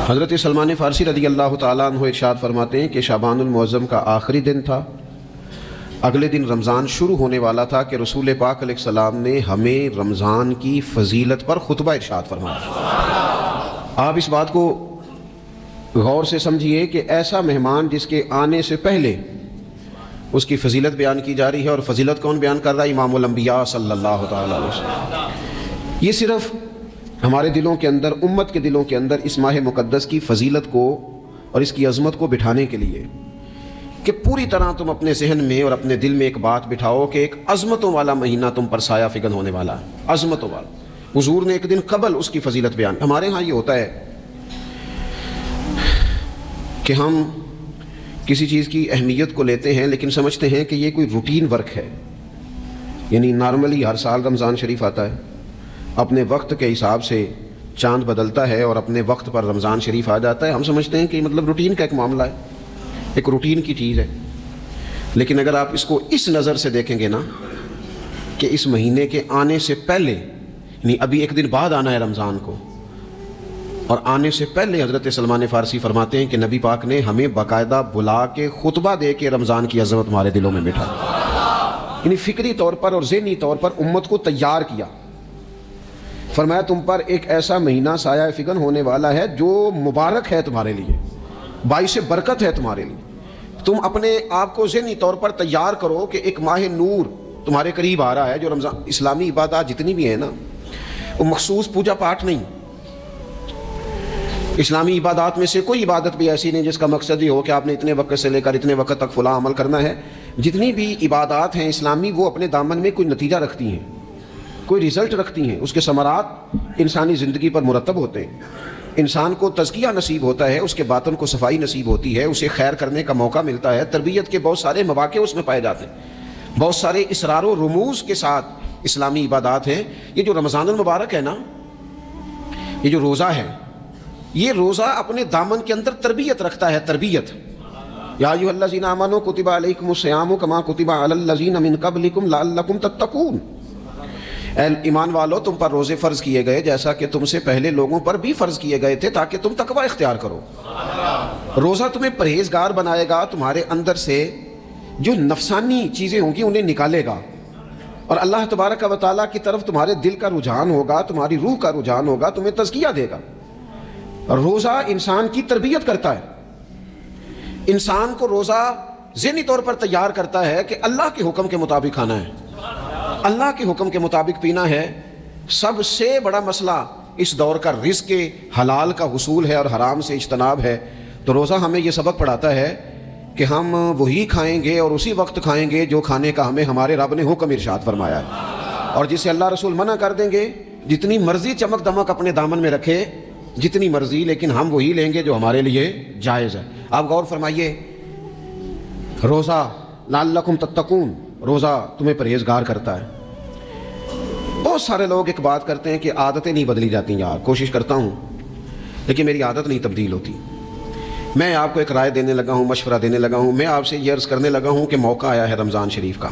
حضرت سلمان فارسی رضی اللہ تعالیٰ عنہ ارشاد فرماتے ہیں کہ شعبان المعظم کا آخری دن تھا، اگلے دن رمضان شروع ہونے والا تھا کہ رسول پاک علیہ السلام نے ہمیں رمضان کی فضیلت پر خطبہ ارشاد فرمایا۔ آپ اس بات کو غور سے سمجھیے کہ ایسا مہمان جس کے آنے سے پہلے اس کی فضیلت بیان کی جا رہی ہے، اور فضیلت کون بیان کر رہا ہے؟ امام الانبیاء صلی اللہ تعالیٰ علیہ وسلم۔ یہ صرف ہمارے دلوں کے اندر، امت کے دلوں کے اندر اس ماہ مقدس کی فضیلت کو اور اس کی عظمت کو بٹھانے کے لیے کہ پوری طرح تم اپنے ذہن میں اور اپنے دل میں ایک بات بٹھاؤ کہ ایک عظمتوں والا مہینہ تم پر سایہ فگن ہونے والا ہے، عظمتوں والا۔ حضور نے ایک دن قبل اس کی فضیلت بیان۔ ہمارے ہاں یہ ہوتا ہے کہ ہم کسی چیز کی اہمیت کو لیتے ہیں لیکن سمجھتے ہیں کہ یہ کوئی روٹین ورک ہے، یعنی نارملی ہر سال رمضان شریف آتا ہے، اپنے وقت کے حساب سے چاند بدلتا ہے اور اپنے وقت پر رمضان شریف آ جاتا ہے۔ ہم سمجھتے ہیں کہ مطلب روٹین کا ایک معاملہ ہے، ایک روٹین کی چیز ہے۔ لیکن اگر آپ اس کو اس نظر سے دیکھیں گے نا کہ اس مہینے کے آنے سے پہلے، یعنی ابھی ایک دن بعد آنا ہے رمضان کو، اور آنے سے پہلے حضرت سلمان فارسی فرماتے ہیں کہ نبی پاک نے ہمیں باقاعدہ بلا کے خطبہ دے کے رمضان کی عظمت ہمارے دلوں میں بٹھا، یعنی فکری طور پر اور ذہنی طور پر امت کو تیار کیا۔ فرمایا تم پر ایک ایسا مہینہ سایہ فگن ہونے والا ہے جو مبارک ہے تمہارے لیے، باعث برکت ہے تمہارے لیے۔ تم اپنے آپ کو ذہنی طور پر تیار کرو کہ ایک ماہ نور تمہارے قریب آ رہا ہے۔ جو رمضان، اسلامی عبادات جتنی بھی ہیں نا، وہ مخصوص پوجا پاٹ نہیں۔ اسلامی عبادات میں سے کوئی عبادت بھی ایسی نہیں جس کا مقصد یہ ہو کہ آپ نے اتنے وقت سے لے کر اتنے وقت تک فلاں عمل کرنا ہے۔ جتنی بھی عبادات ہیں اسلامی، وہ اپنے دامن میں کوئی نتیجہ رکھتی ہیں، کوئی رزلٹ رکھتی ہیں، اس کے ثمرات انسانی زندگی پر مرتب ہوتے ہیں۔ انسان کو تزکیہ نصیب ہوتا ہے، اس کے باطن کو صفائی نصیب ہوتی ہے، اسے خیر کرنے کا موقع ملتا ہے، تربیت کے بہت سارے مواقع اس میں پائے جاتے ہیں، بہت سارے اسرار و رموز کے ساتھ اسلامی عبادات ہیں۔ یہ جو رمضان المبارک ہے نا، یہ جو روزہ ہے، یہ روزہ اپنے دامن کے اندر تربیت رکھتا ہے، تربیت۔ یا ایھا الذین آمنوا کتب علیکم الصیام کما کتب علی الذین من قبلکم لعلکم تتقون۔ اے ایمان والو، تم پر روزے فرض کیے گئے جیسا کہ تم سے پہلے لوگوں پر بھی فرض کیے گئے تھے تاکہ تم تقوی اختیار کرو۔ روزہ تمہیں پرہیزگار بنائے گا، تمہارے اندر سے جو نفسانی چیزیں ہوں گی انہیں نکالے گا، اور اللہ تبارک و تعالیٰ کی طرف تمہارے دل کا رجحان ہوگا، تمہاری روح کا رجحان ہوگا، تمہیں تزکیہ دے گا۔ روزہ انسان کی تربیت کرتا ہے، انسان کو روزہ ذہنی طور پر تیار کرتا ہے کہ اللہ کے حکم کے مطابق کھانا ہے، اللہ کے حکم کے مطابق پینا ہے۔ سب سے بڑا مسئلہ اس دور کا رزق کے حلال کا حصول ہے اور حرام سے اجتناب ہے۔ تو روزہ ہمیں یہ سبق پڑھاتا ہے کہ ہم وہی کھائیں گے اور اسی وقت کھائیں گے جو کھانے کا ہمیں ہمارے رب نے حکم ارشاد فرمایا ہے، اور جسے اللہ رسول منع کر دیں گے جتنی مرضی چمک دمک اپنے دامن میں رکھے، جتنی مرضی، لیکن ہم وہی لیں گے جو ہمارے لیے جائز ہے۔ آپ غور فرمائیے، روزہ لعلکم تتقون، روزہ تمہیں پرہیزگار کرتا ہے۔ بہت سارے لوگ ایک بات کرتے ہیں کہ عادتیں نہیں بدلی جاتی۔ یار کوشش کرتا ہوں لیکن میری عادت نہیں تبدیل ہوتی۔ میں آپ کو ایک رائے دینے لگا ہوں، مشورہ دینے لگا ہوں، میں آپ سے یہ عرض کرنے لگا ہوں کہ موقع آیا ہے رمضان شریف کا۔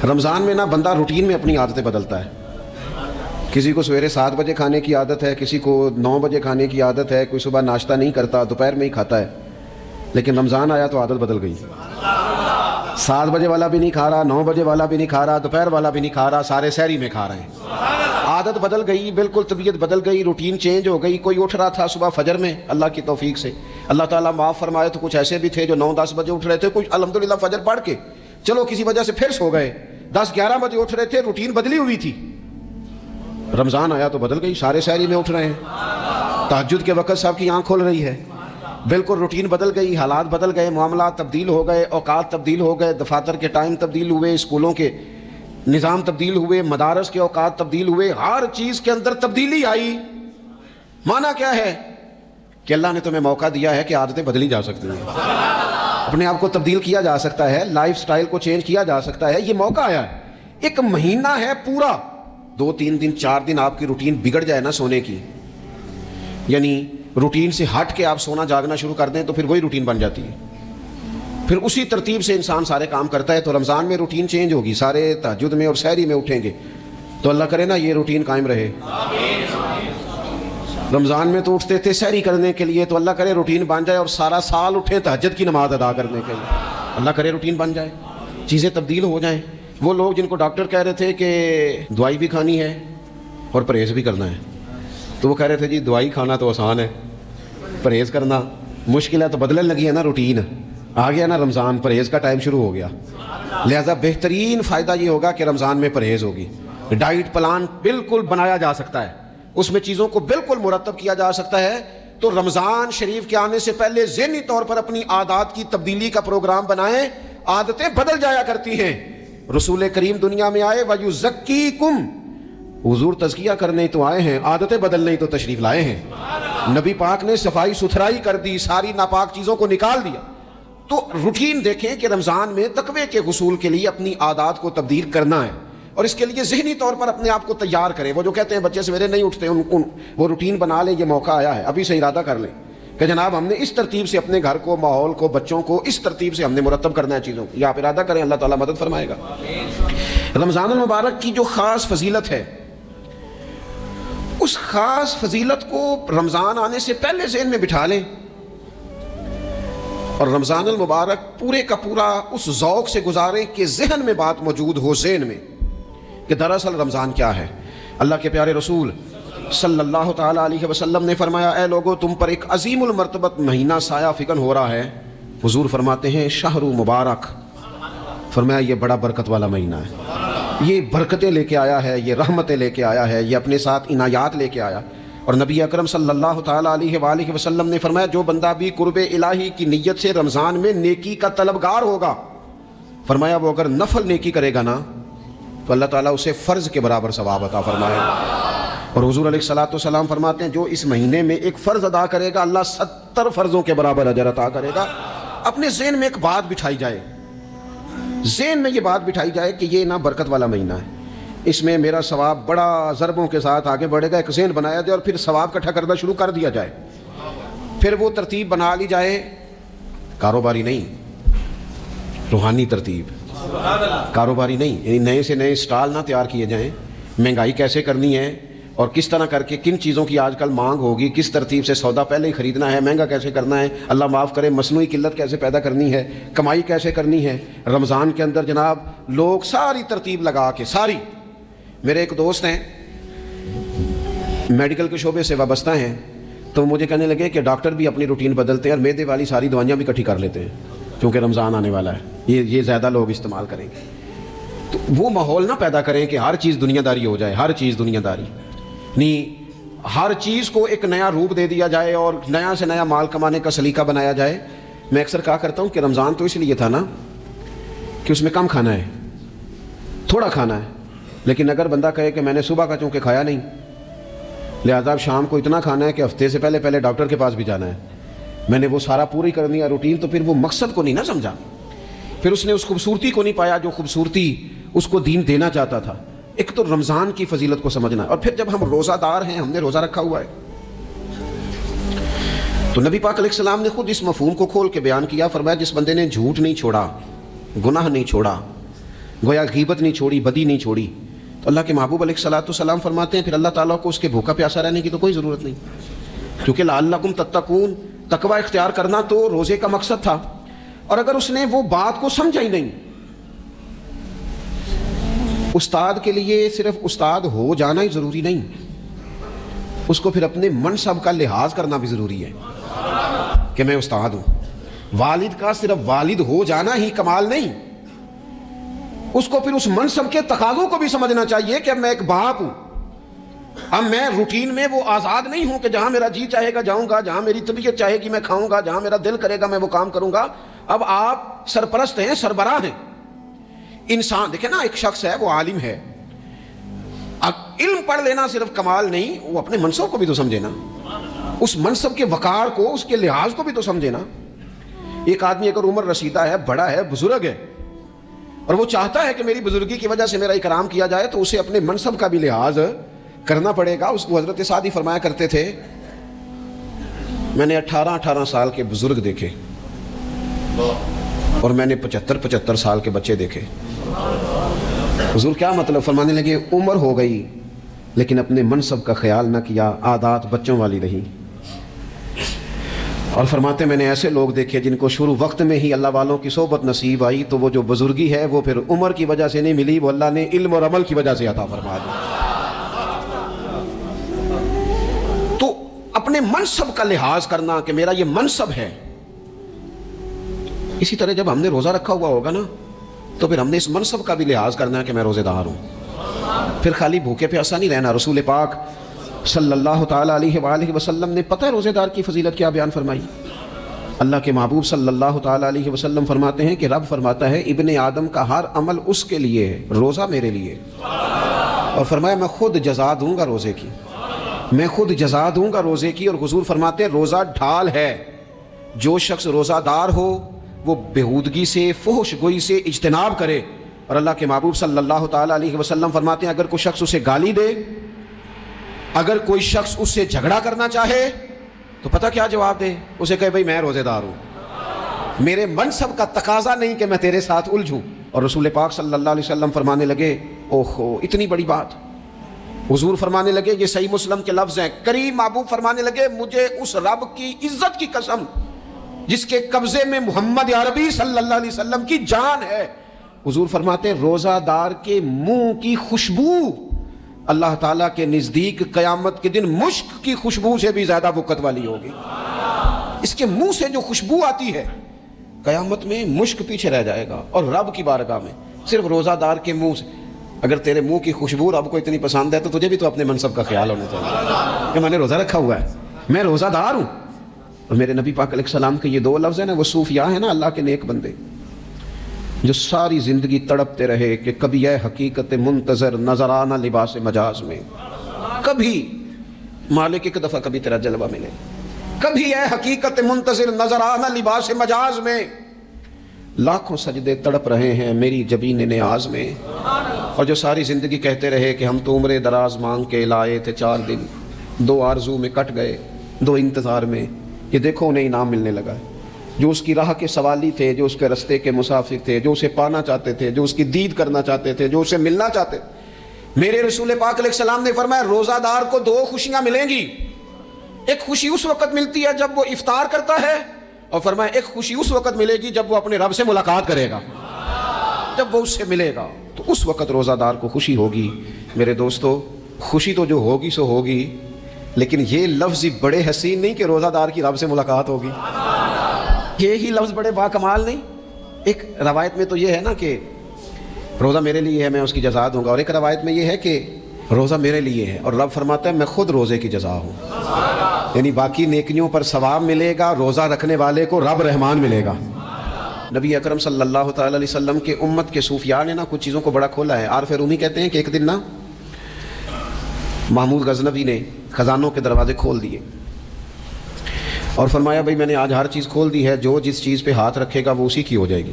رمضان میں نا بندہ روٹین میں اپنی عادتیں بدلتا ہے۔ کسی کو سویرے 7 بجے کھانے کی عادت ہے، کسی کو 9 بجے کھانے کی عادت ہے، کوئی صبح ناشتہ نہیں کرتا، دوپہر میں ہی کھاتا ہے۔ لیکن رمضان آیا تو عادت بدل گئی، 7 بجے والا بھی نہیں کھا رہا، 9 بجے والا بھی نہیں کھا رہا، دوپہر والا بھی نہیں کھا رہا، سارے سحری میں کھا رہے ہیں۔ عادت بدل گئی، بالکل طبیعت بدل گئی، روٹین چینج ہو گئی۔ کوئی اٹھ رہا تھا صبح فجر میں، اللہ کی توفیق سے، اللہ تعالیٰ معاف فرمائے، تو کچھ ایسے بھی تھے جو 9-10 بجے اٹھ رہے تھے، کچھ الحمدللہ فجر پڑھ کے چلو کسی وجہ سے پھر سو گئے، 10-11 بجے اٹھ رہے تھے، روٹین بدلی ہوئی تھی۔ رمضان آیا تو بدل گئی، سارے سحری میں اٹھ رہے ہیں، تہجد کے وقت سب کی آنکھ کھل رہی ہے، بالکل روٹین بدل گئی، حالات بدل گئے، معاملات تبدیل ہو گئے، اوقات تبدیل ہو گئے، دفاتر کے ٹائم تبدیل ہوئے، اسکولوں کے نظام تبدیل ہوئے، مدارس کے اوقات تبدیل ہوئے، ہر چیز کے اندر تبدیلی آئی۔ معنی کیا ہے کہ اللہ نے تمہیں موقع دیا ہے کہ عادتیں بدلی جا سکتی ہیں، اپنے آپ کو تبدیل کیا جا سکتا ہے، لائف سٹائل کو چینج کیا جا سکتا ہے۔ یہ موقع آیا ہے، ایک مہینہ ہے پورا، 2-3 دن 4 دن آپ کی روٹین بگڑ جائے نا سونے کی، یعنی روٹین سے ہٹ کے آپ سونا جاگنا شروع کر دیں تو پھر وہی روٹین بن جاتی ہے، پھر اسی ترتیب سے انسان سارے کام کرتا ہے۔ تو رمضان میں روٹین چینج ہوگی، سارے تہجد میں اور سحری میں اٹھیں گے، تو اللہ کرے نا یہ روٹین قائم رہے۔ رمضان میں تو اٹھتے تھے سحری کرنے کے لیے، تو اللہ کرے روٹین بن جائے اور سارا سال اٹھیں تہجد کی نماز ادا کرنے کے لیے، اللہ کرے روٹین بن جائے، چیزیں تبدیل ہو جائیں۔ وہ لوگ جن کو ڈاکٹر کہہ رہے تھے کہ دوائی بھی کھانی ہے اور پرہیز بھی کرنا ہے، تو وہ کہہ رہے تھے جی دوائی کھانا تو آسان ہے، پرہیز کرنا مشکل ہے، تو بدلنے لگی ہے نا روٹین، آ گیا نا رمضان، پرہیز کا ٹائم شروع ہو گیا۔ لہذا بہترین فائدہ یہ ہوگا کہ رمضان میں پرہیز ہوگی، ڈائٹ پلان بالکل بنایا جا سکتا ہے، اس میں چیزوں کو بالکل مرتب کیا جا سکتا ہے۔ تو رمضان شریف کے آنے سے پہلے ذہنی طور پر اپنی عادات کی تبدیلی کا پروگرام بنائیں، عادتیں بدل جایا کرتی ہیں۔ رسول کریم دنیا میں آئے وَيُزَكِّيكُمْ، حضور تزکیہ کرنے تو آئے ہیں، عادتیں بدلنے تو تشریف لائے ہیں۔ نبی پاک نے صفائی ستھرائی کر دی، ساری ناپاک چیزوں کو نکال دیا۔ تو روٹین دیکھیں کہ رمضان میں تقوی کے حصول کے لیے اپنی عادات کو تبدیل کرنا ہے، اور اس کے لیے ذہنی طور پر اپنے آپ کو تیار کریں۔ وہ جو کہتے ہیں بچے سویرے نہیں اٹھتے، وہ روٹین بنا لیں، یہ موقع آیا ہے، ابھی سے ارادہ کر لیں کہ جناب ہم نے اس ترتیب سے اپنے گھر کو، ماحول کو، بچوں کو اس ترتیب سے ہم نے مرتب کرنا ہے چیزوں کو۔ یہ آپ ارادہ کریں، اللہ تعالیٰ مدد فرمائے گا۔ رمضان المبارک کی جو خاص فضیلت ہے، اس خاص فضیلت کو رمضان آنے سے پہلے ذہن میں بٹھا لیں، اور رمضان المبارک پورے کا پورا اس ذوق سے گزاریں کہ ذہن میں بات موجود ہو، ذہن میں، کہ دراصل رمضان کیا ہے۔ اللہ کے پیارے رسول صلی اللہ تعالیٰ علیہ وسلم نے فرمایا، اے لوگو تم پر ایک عظیم المرتبت مہینہ سایہ فکن ہو رہا ہے۔ حضور فرماتے ہیں شہر مبارک، فرمایا یہ بڑا برکت والا مہینہ ہے، یہ برکتیں لے کے آیا ہے، یہ رحمتیں لے کے آیا ہے، یہ اپنے ساتھ عنایات لے کے آیا۔ اور نبی اکرم صلی اللہ تعالیٰ علیہ وآلہ وسلم نے فرمایا جو بندہ بھی قرب الہی کی نیت سے رمضان میں نیکی کا طلبگار ہوگا، فرمایا وہ اگر نفل نیکی کرے گا نا تو اللہ تعالیٰ اسے فرض کے برابر ثواب عطا فرمائے گا۔ اور حضور علیہ الصلوۃ والسلام فرماتے ہیں جو اس مہینے میں ایک فرض ادا کرے گا اللہ 70 فرضوں کے برابر اجر عطا کرے گا۔ اپنے ذہن میں ایک بات بٹھائی جائے، ذہن میں یہ بات بٹھائی جائے کہ یہ نا برکت والا مہینہ ہے، اس میں میرا ثواب بڑا ضربوں کے ساتھ آگے بڑھے گا، ایک ذہن بنایا جائے اور پھر ثواب اکٹھا کرنا شروع کر دیا جائے۔ پھر وہ ترتیب بنا لی جائے، کاروباری نہیں، روحانی ترتیب، کاروباری نہیں، یعنی نئے سے نئے سٹال نہ تیار کیے جائیں، مہنگائی کیسے کرنی ہے اور کس طرح کر کے کن چیزوں کی آج کل مانگ ہوگی، کس ترتیب سے سودا پہلے ہی خریدنا ہے، مہنگا کیسے کرنا ہے، اللہ معاف کرے مصنوعی قلت کیسے پیدا کرنی ہے، کمائی کیسے کرنی ہے۔ رمضان کے اندر جناب لوگ ساری ترتیب لگا کے، ساری، میرے ایک دوست ہیں میڈیکل کے شعبے سے وابستہ ہیں، تو مجھے کہنے لگے کہ ڈاکٹر بھی اپنی روٹین بدلتے ہیں اور معدے والی ساری دوائیاں بھی اکٹھی کر لیتے ہیں کیونکہ رمضان آنے والا ہے، یہ زیادہ لوگ استعمال کریں گے۔ تو وہ ماحول نہ پیدا کریں کہ ہر چیز دنیا داری ہو جائے، ہر چیز دنیا داری نہیں، ہر چیز کو ایک نیا روپ دے دیا جائے اور نیا سے نیا مال کمانے کا سلیقہ بنایا جائے۔ میں اکثر کہا کرتا ہوں کہ رمضان تو اس لیے تھا نا کہ اس میں کم کھانا ہے، تھوڑا کھانا ہے، لیکن اگر بندہ کہے کہ میں نے صبح کا چونکہ کھایا نہیں لہذا اب شام کو اتنا کھانا ہے کہ ہفتے سے پہلے ڈاکٹر کے پاس بھی جانا ہے، میں نے وہ سارا پوری کرنی ہے روٹین، تو پھر وہ مقصد کو نہیں نہ سمجھا، پھر اس نے اس خوبصورتی کو نہیں پایا جو خوبصورتی اس کو دین دینا چاہتا تھا۔ ایک تو رمضان کی فضیلت کو سمجھنا، اور پھر جب ہم روزہ دار ہیں، ہم نے روزہ رکھا ہوا ہے، تو نبی پاک علیہ السلام نے خود اس مفہوم کو کھول کے بیان کیا، فرمایا جس بندے نے جھوٹ نہیں چھوڑا، گناہ نہیں چھوڑا، گویا غیبت نہیں چھوڑی، بدی نہیں چھوڑی، تو اللہ کے محبوب علیہ الصلوۃ والسلام فرماتے ہیں پھر اللہ تعالیٰ کو اس کے بھوکا پیاسا رہنے کی تو کوئی ضرورت نہیں، کیونکہ لعلکم تتقون، تقوی اختیار کرنا تو روزے کا مقصد تھا۔ اور اگر اس نے وہ بات کو سمجھا ہی نہیں، استاد کے لیے صرف استاد ہو جانا ہی ضروری نہیں، اس کو پھر اپنے منصب کا لحاظ کرنا بھی ضروری ہے کہ میں استاد ہوں۔ والد کا صرف والد ہو جانا ہی کمال نہیں، اس کو پھر اس منصب کے تقاضوں کو بھی سمجھنا چاہیے کہ اب میں ایک باپ ہوں، اب میں روٹین میں وہ آزاد نہیں ہوں کہ جہاں میرا جی چاہے گا جاؤں گا، جہاں میری طبیعت چاہے گی میں کھاؤں گا، جہاں میرا دل کرے گا میں وہ کام کروں گا۔ اب آپ سرپرست ہیں، سربراہ ہیں۔ انسان دیکھیں نا، ایک شخص ہے وہ عالم ہے، اب علم پڑھ لینا صرف کمال نہیں، وہ اپنے منصب کو بھی تو سمجھے نا، اس منصب کے وقار کو، اس کے لحاظ کو بھی تو سمجھے نا۔ ایک آدمی اگر عمر رسیدہ ہے، بڑا ہے، بزرگ ہے، اور وہ چاہتا ہے کہ میری بزرگی کی وجہ سے میرا اکرام کیا جائے، تو اسے اپنے منصب کا بھی لحاظ کرنا پڑے گا۔ اس کو حضرت سعدی فرمایا کرتے تھے میں نے 18 سال کے بزرگ دیکھے اور میں نے 75 سال کے بچے دیکھے۔ حضور کیا مطلب؟ فرمانے لگے عمر ہو گئی، لیکن اپنے منصب کا خیال نہ کیا، عادات بچوں والی رہی. اور فرماتے میں نے ایسے لوگ دیکھے جن کو شروع وقت میں ہی اللہ والوں کی صحبت نصیب آئی تو وہ جو بزرگی ہے وہ پھر عمر کی وجہ سے نہیں ملی، وہ اللہ نے علم اور عمل کی وجہ سے عطا فرما دی. تو اپنے منصب کا لحاظ کرنا کہ میرا یہ منصب ہے. اسی طرح جب ہم نے روزہ رکھا ہوا ہوگا نا تو پھر ہم نے اس منصب کا بھی لحاظ کرنا ہے کہ میں روزے دار ہوں. پھر خالی بھوکے پیاسا نہیں رہنا. رسول پاک صلی اللہ تعالیٰ علیہ وآلہ وسلم نے پتہ ہے روزے دار کی فضیلت کیا بیان فرمائی؟ اللہ کے محبوب صلی اللہ تعالیٰ علیہ وسلم فرماتے ہیں کہ رب فرماتا ہے ابن آدم کا ہر عمل اس کے لیے ہے، روزہ میرے لیے. اور فرمایا میں خود جزا دوں گا روزے کی، میں خود جزا دوں گا روزے کی. اور حضور فرماتے ہیں روزہ ڈھال ہے. جو شخص روزہ دار ہو وہ بےہودگی سے، فحش گوئی سے اجتناب کرے. اور اللہ کے محبوب صلی اللہ تعالیٰ علیہ وسلم فرماتے ہیں اگر کوئی شخص اسے گالی دے، اگر کوئی شخص اس سے جھگڑا کرنا چاہے تو پتہ کیا جواب دے؟ اسے کہے بھائی میں روزے دار ہوں، میرے منصب کا تقاضا نہیں کہ میں تیرے ساتھ الجھوں. اور رسول پاک صلی اللہ علیہ وسلم فرمانے لگے اوہو اتنی بڑی بات. حضور فرمانے لگے، یہ صحیح مسلم کے لفظ ہیں، کریم محبوب فرمانے لگے مجھے اس رب کی عزت کی قسم جس کے قبضے میں محمد عربی صلی اللہ علیہ وسلم کی جان ہے. حضور فرماتے ہیں روزہ دار کے منہ کی خوشبو اللہ تعالیٰ کے نزدیک قیامت کے دن مشک کی خوشبو سے بھی زیادہ وقت والی ہوگی. اس کے منہ سے جو خوشبو آتی ہے قیامت میں مشک پیچھے رہ جائے گا. اور رب کی بارگاہ میں صرف روزہ دار کے منہ سے، اگر تیرے منہ کی خوشبو رب کو اتنی پسند ہے تو تجھے بھی تو اپنے منصب کا خیال ہونا چاہیے کہ میں نے روزہ رکھا ہوا ہے، میں روزہ دار ہوں. اور میرے نبی پاک علیہ السلام کے یہ دو لفظ ہیں نا، وہ صوفیاء ہیں نا اللہ کے نیک بندے جو ساری زندگی تڑپتے رہے کہ کبھی یہ حقیقت منتظر نظر آنا لباس مجاز میں، کبھی مالک ایک دفعہ کبھی تیرا جلوہ ملے، کبھی یہ حقیقت منتظر نظر آنا لباس مجاز میں. لاکھوں سجدے تڑپ رہے ہیں میری جبین نیاز میں. اور جو ساری زندگی کہتے رہے کہ ہم تو عمر دراز مانگ کے لائے تھے 4 دن، 2 آرزو میں کٹ گئے، 2 انتظار میں، یہ دیکھو انہیں انعام ملنے لگا. جو اس کی راہ کے سوالی تھے، جو اس کے رستے کے مسافر تھے، جو اسے پانا چاہتے تھے، جو اس کی دید کرنا چاہتے تھے، جو اسے ملنا چاہتے تھے، میرے رسول پاک علیہ السلام نے فرمایا روزہ دار کو 2 خوشیاں ملیں گی. ایک خوشی اس وقت ملتی ہے جب وہ افطار کرتا ہے، اور فرمایا ایک خوشی اس وقت ملے گی جب وہ اپنے رب سے ملاقات کرے گا، جب وہ اس سے ملے گا تو اس وقت روزہ دار کو خوشی ہوگی. میرے دوستو خوشی تو جو ہوگی سو ہوگی، لیکن یہ لفظ بڑے حسین نہیں کہ روزہ دار کی رب سے ملاقات ہوگی. یہی لفظ بڑے باکمال نہیں. ایک روایت میں تو یہ ہے نا کہ روزہ میرے لیے ہے میں اس کی جزا دوں گا، اور ایک روایت میں یہ ہے کہ روزہ میرے لیے ہے اور رب فرماتا ہے میں خود روزے کی جزا ہوں. یعنی باقی نیکیوں پر ثواب ملے گا، روزہ رکھنے والے کو رب رحمان ملے گا. نبی اکرم صلی اللہ تعالی علیہ وسلم کے امت کے صوفیاء نے نا کچھ چیزوں کو بڑا کھولا ہے. عارف رومی کہتے ہیں کہ ایک دن نا محمود غزنوی نے خزانوں کے دروازے کھول دیے اور فرمایا بھائی میں نے آج ہر چیز کھول دی ہے، جو جس چیز پہ ہاتھ رکھے گا وہ اسی کی ہو جائے گی.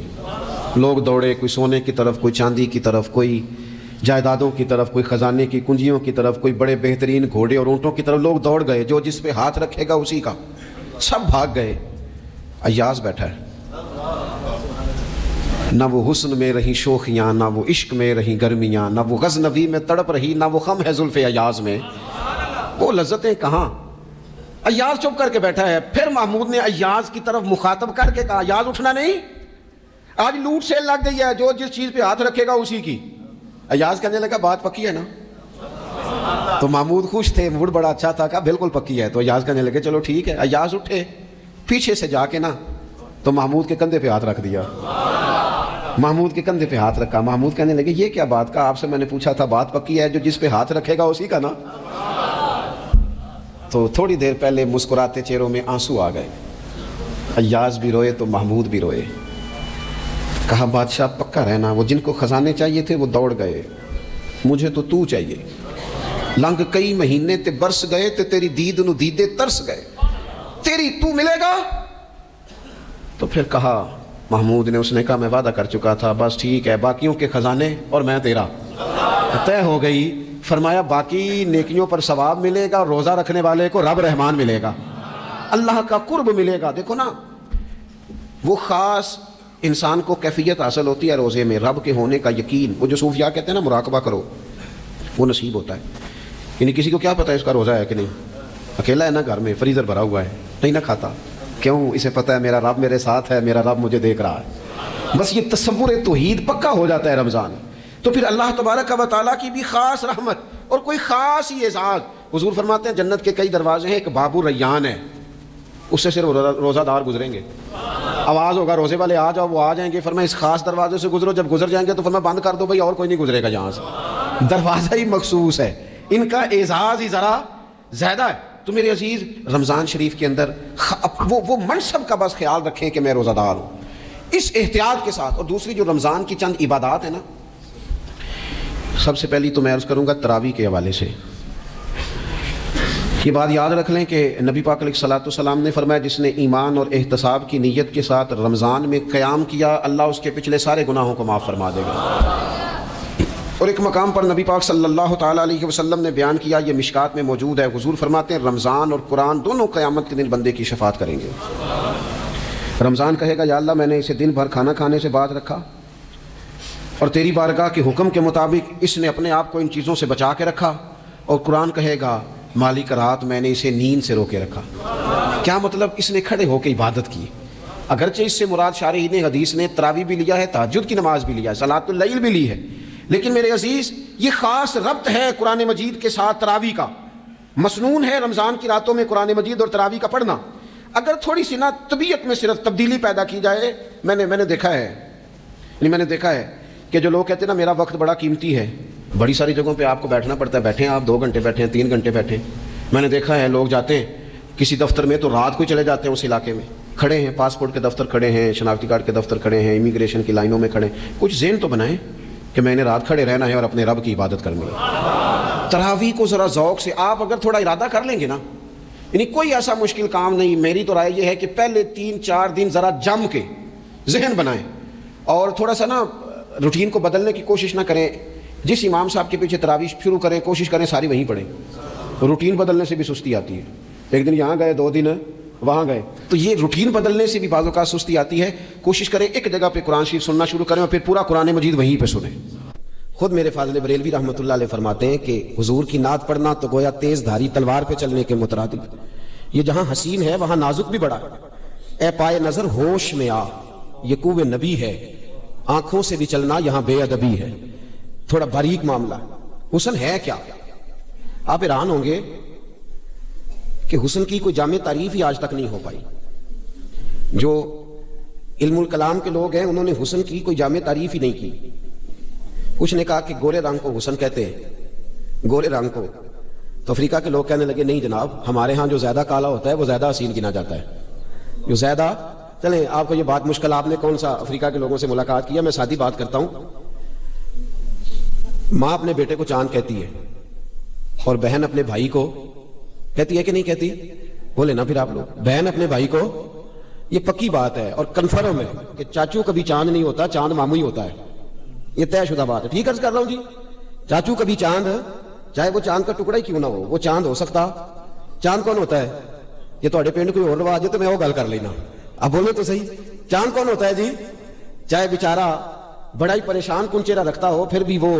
لوگ دوڑے، کوئی سونے کی طرف، کوئی چاندی کی طرف، کوئی جائیدادوں کی طرف، کوئی خزانے کی کنجیوں کی طرف، کوئی بڑے بہترین گھوڑے اور اونٹوں کی طرف. لوگ دوڑ گئے، جو جس پہ ہاتھ رکھے گا اسی کا. سب بھاگ گئے. ایاز بیٹھا ہے، نہ وہ حسن میں رہی شوخیاں، نہ وہ عشق میں رہی گرمیاں، نہ وہ غزنوی میں تڑپ رہی، نہ وہ خم ہے زلف ایاز میں. وہ لذتیں کہاں؟ ایاز چپ کر کے بیٹھا ہے. پھر محمود نے ایاز کی طرف مخاطب کر کے کہا ایاز اٹھنا نہیں، آج لوٹ سیل لگ گئی ہے، جو جس چیز پہ ہاتھ رکھے گا اسی کی. ایاز کہنے لگا بات پکی ہے نا؟ تو محمود خوش تھے، موڈ بڑا اچھا تھا، کہا بالکل پکی ہے. تو ایاز کہنے لگے چلو ٹھیک ہے. ایاز اٹھے، پیچھے سے جا کے نا تو محمود کے کندھے پہ ہاتھ رکھ دیا. محمود کے کندھے پہ ہاتھ رکھا. محمود کہنے لگے یہ کیا بات کا، آپ سے میں نے پوچھا تھا بات پکی ہے، جو جس پہ ہاتھ رکھے گا اسی کا نا. تو تھوڑی دیر پہلے مسکراتے چہروں میں آنسو آ گئے. ایاز بھی روئے تو محمود بھی روئے. کہا بادشاہ پکا رہنا، وہ جن کو خزانے چاہیے تھے وہ دوڑ گئے، مجھے تو چاہیے. لنگ کئی مہینے تے برس گئے تے تیری دید نو دیدے ترس گئے، تیری تو ملے گا. تو پھر کہا محمود نے، اس نے کہا میں وعدہ کر چکا تھا، بس ٹھیک ہے، باقیوں کے خزانے اور میں تیرا، طے ہو گئی. فرمایا باقی نیکیوں پر ثواب ملے گا، روزہ رکھنے والے کو رب رحمان ملے گا، اللہ کا قرب ملے گا. دیکھو نا وہ خاص انسان کو کیفیت حاصل ہوتی ہے روزے میں، رب کے ہونے کا یقین. وہ جو صوفیاء کہتے ہیں نا مراقبہ کرو، وہ نصیب ہوتا ہے. یعنی کسی کو کیا پتا ہے اس کا روزہ ہے کہ نہیں؟ اکیلا ہے نا گھر میں، فریزر بھرا ہوا ہے، نہیں نہ کھاتا، کیوں؟ اسے پتا ہے میرا رب میرے ساتھ ہے، میرا رب مجھے دیکھ رہا ہے. بس یہ تصور توحید پکا ہو جاتا ہے رمضان. تو پھر اللہ تبارک و تعالیٰ کی بھی خاص رحمت اور کوئی خاص ہی اعزاز. حضور فرماتے ہیں جنت کے کئی دروازے ہیں، ایک باب الریان ہے، اس سے صرف روزہ دار گزریں گے. آواز ہوگا روزے والے آ جاؤ، وہ آ جائیں گے. فرمایا اس خاص دروازے سے گزرو، جب گزر جائیں گے تو فرمایا بند کر دو بھائی، اور کوئی نہیں گزرے گا یہاں سے. دروازہ ہی مخصوص ہے، ان کا اعزاز ہی ذرا زیادہ ہے. تو میرے عزیز رمضان شریف کے اندر وہ منصب کا بس خیال رکھیں کہ میں روزہ دار ہوں، اس احتیاط کے ساتھ. اور دوسری جو رمضان کی چند عبادات ہیں نا، سب سے پہلی تو میں عرض کروں گا تراویح کے حوالے سے. یہ بات یاد رکھ لیں کہ نبی پاک علیہ الصلوۃ والسلام نے فرمایا جس نے ایمان اور احتساب کی نیت کے ساتھ رمضان میں قیام کیا، اللہ اس کے پچھلے سارے گناہوں کو معاف فرما دے گا. اور ایک مقام پر نبی پاک صلی اللہ تعالیٰ علیہ وسلم نے بیان کیا، یہ مشکات میں موجود ہے. حضور فرماتے ہیں رمضان اور قرآن دونوں قیامت کے دن بندے کی شفاعت کریں گے. رمضان کہے گا یا اللہ میں نے اسے دن بھر کھانا کھانے سے باز رکھا، اور تیری بارگاہ کے حکم کے مطابق اس نے اپنے آپ کو ان چیزوں سے بچا کے رکھا. اور قرآن کہے گا مالک رات میں نے اسے نیند سے روکے رکھا. کیا مطلب؟ اس نے کھڑے ہو کے عبادت کی. اگرچہ اس سے مراد شارحین حدیث نے تراویح بھی لیا ہے، تہجد کی نماز بھی لیا ہے، صلاۃ اللیل بھی لی ہے، لیکن میرے عزیز یہ خاص ربط ہے قرآن مجید کے ساتھ تراویح کا. مسنون ہے رمضان کی راتوں میں قرآن مجید اور تراویح کا پڑھنا. اگر تھوڑی سی نا طبیعت میں صرف تبدیلی پیدا کی جائے، میں نے دیکھا ہے کہ جو لوگ کہتے ہیں نا میرا وقت بڑا قیمتی ہے، بڑی ساری جگہوں پہ آپ کو بیٹھنا پڑتا ہے، بیٹھیں آپ 2 گھنٹے بیٹھیں، 3 گھنٹے بیٹھیں. میں نے دیکھا ہے لوگ جاتے ہیں کسی دفتر میں تو رات کو چلے جاتے ہیں، اس علاقے میں کھڑے ہیں، پاسپورٹ کے دفتر کھڑے ہیں، شناختی کارڈ کے دفتر کھڑے ہیں، امیگریشن کی لائنوں میں کھڑے ہیں. کچھ ذہن تو بنائیں کہ میں نے رات کھڑے رہنا ہے اور اپنے رب کی عبادت کرنی ہے. تراویح کو ذرا ذوق سے آپ اگر تھوڑا ارادہ کر لیں گے نا، یعنی کوئی ایسا مشکل کام نہیں. میری تو رائے یہ ہے کہ پہلے 3-4 دن ذرا جم کے ذہن بنائیں اور تھوڑا سا نا روٹین کو بدلنے کی کوشش نہ کریں. جس امام صاحب کے پیچھے تراویح شروع کریں کوشش کریں ساری وہیں پڑھیں. روٹین بدلنے سے بھی سستی آتی ہے. ایک دن یہاں گئے، 2 دن وہاں گئے، تو یہ روٹین بدلنے سے بھی بعض اوقات سستی آتی ہے. کوشش کریں ایک جگہ پہ قرآن شریف سننا شروع کریں اور پھر پورا قرآن مجید وہیں پہ سنیں. خود میرے فاضل بریلوی رحمۃ اللہ علیہ فرماتے ہیں کہ حضور کی نعت پڑھنا تو گویا تیز دھاری تلوار پہ چلنے کے مترادف. یہ جہاں حسین ہے وہاں نازک بھی بڑا ہے. اے پائے نظر ہوش میں آ، یہ کوہ نبی ہے، آنکھوں سے بھی چلنا یہاں بے ادبی ہے. تھوڑا باریک معاملہ. حسن ہے کیا؟ آپ حیران ہوں گے کہ حسن کی کوئی جامع تعریف ہی آج تک نہیں ہو پائی. جو علم الکلام کے لوگ ہیں انہوں نے حسن کی کوئی جامع تعریف ہی نہیں کی. کچھ نے کہا کہ گورے رنگ کو حسن کہتے ہیں، گورے رنگ کو. تو افریقہ کے لوگ کہنے لگے نہیں جناب، ہمارے ہاں جو زیادہ کالا ہوتا ہے وہ زیادہ حسین گنا جاتا ہے. جو زیادہ، چلیں آپ کو یہ بات مشکل، آپ نے کون سا افریقہ کے لوگوں سے ملاقات کیا، میں سادی بات کرتا ہوں. ماں اپنے بیٹے کو چاند کہتی ہے اور بہن اپنے بھائی کو کہتی ہے کہ نہیں کہتی؟ بولے نا پھر آپ لوگ. بہن اپنے بھائی کو، یہ پکی بات ہے اور کنفرم ہے کہ چاچو کبھی چاند نہیں ہوتا، چاند مامو ہی ہوتا ہے. یہ طے شدہ بات ہے. ٹھیک عرض کر رہا ہوں جی. چاچو کبھی چاند، چاہے وہ چاند کا ٹکڑا ہی کیوں نہ ہو، وہ چاند ہو سکتا. چاند کون ہوتا ہے؟ یہ تھوڑے پنڈ کوئی اور رواج ہے تو میں وہ گل کر لینا. اب بولے تو صحیح، چاند کون ہوتا ہے جی؟ چاہے بیچارہ بڑا ہی پریشان کن چہرہ رکھتا ہو پھر بھی وہ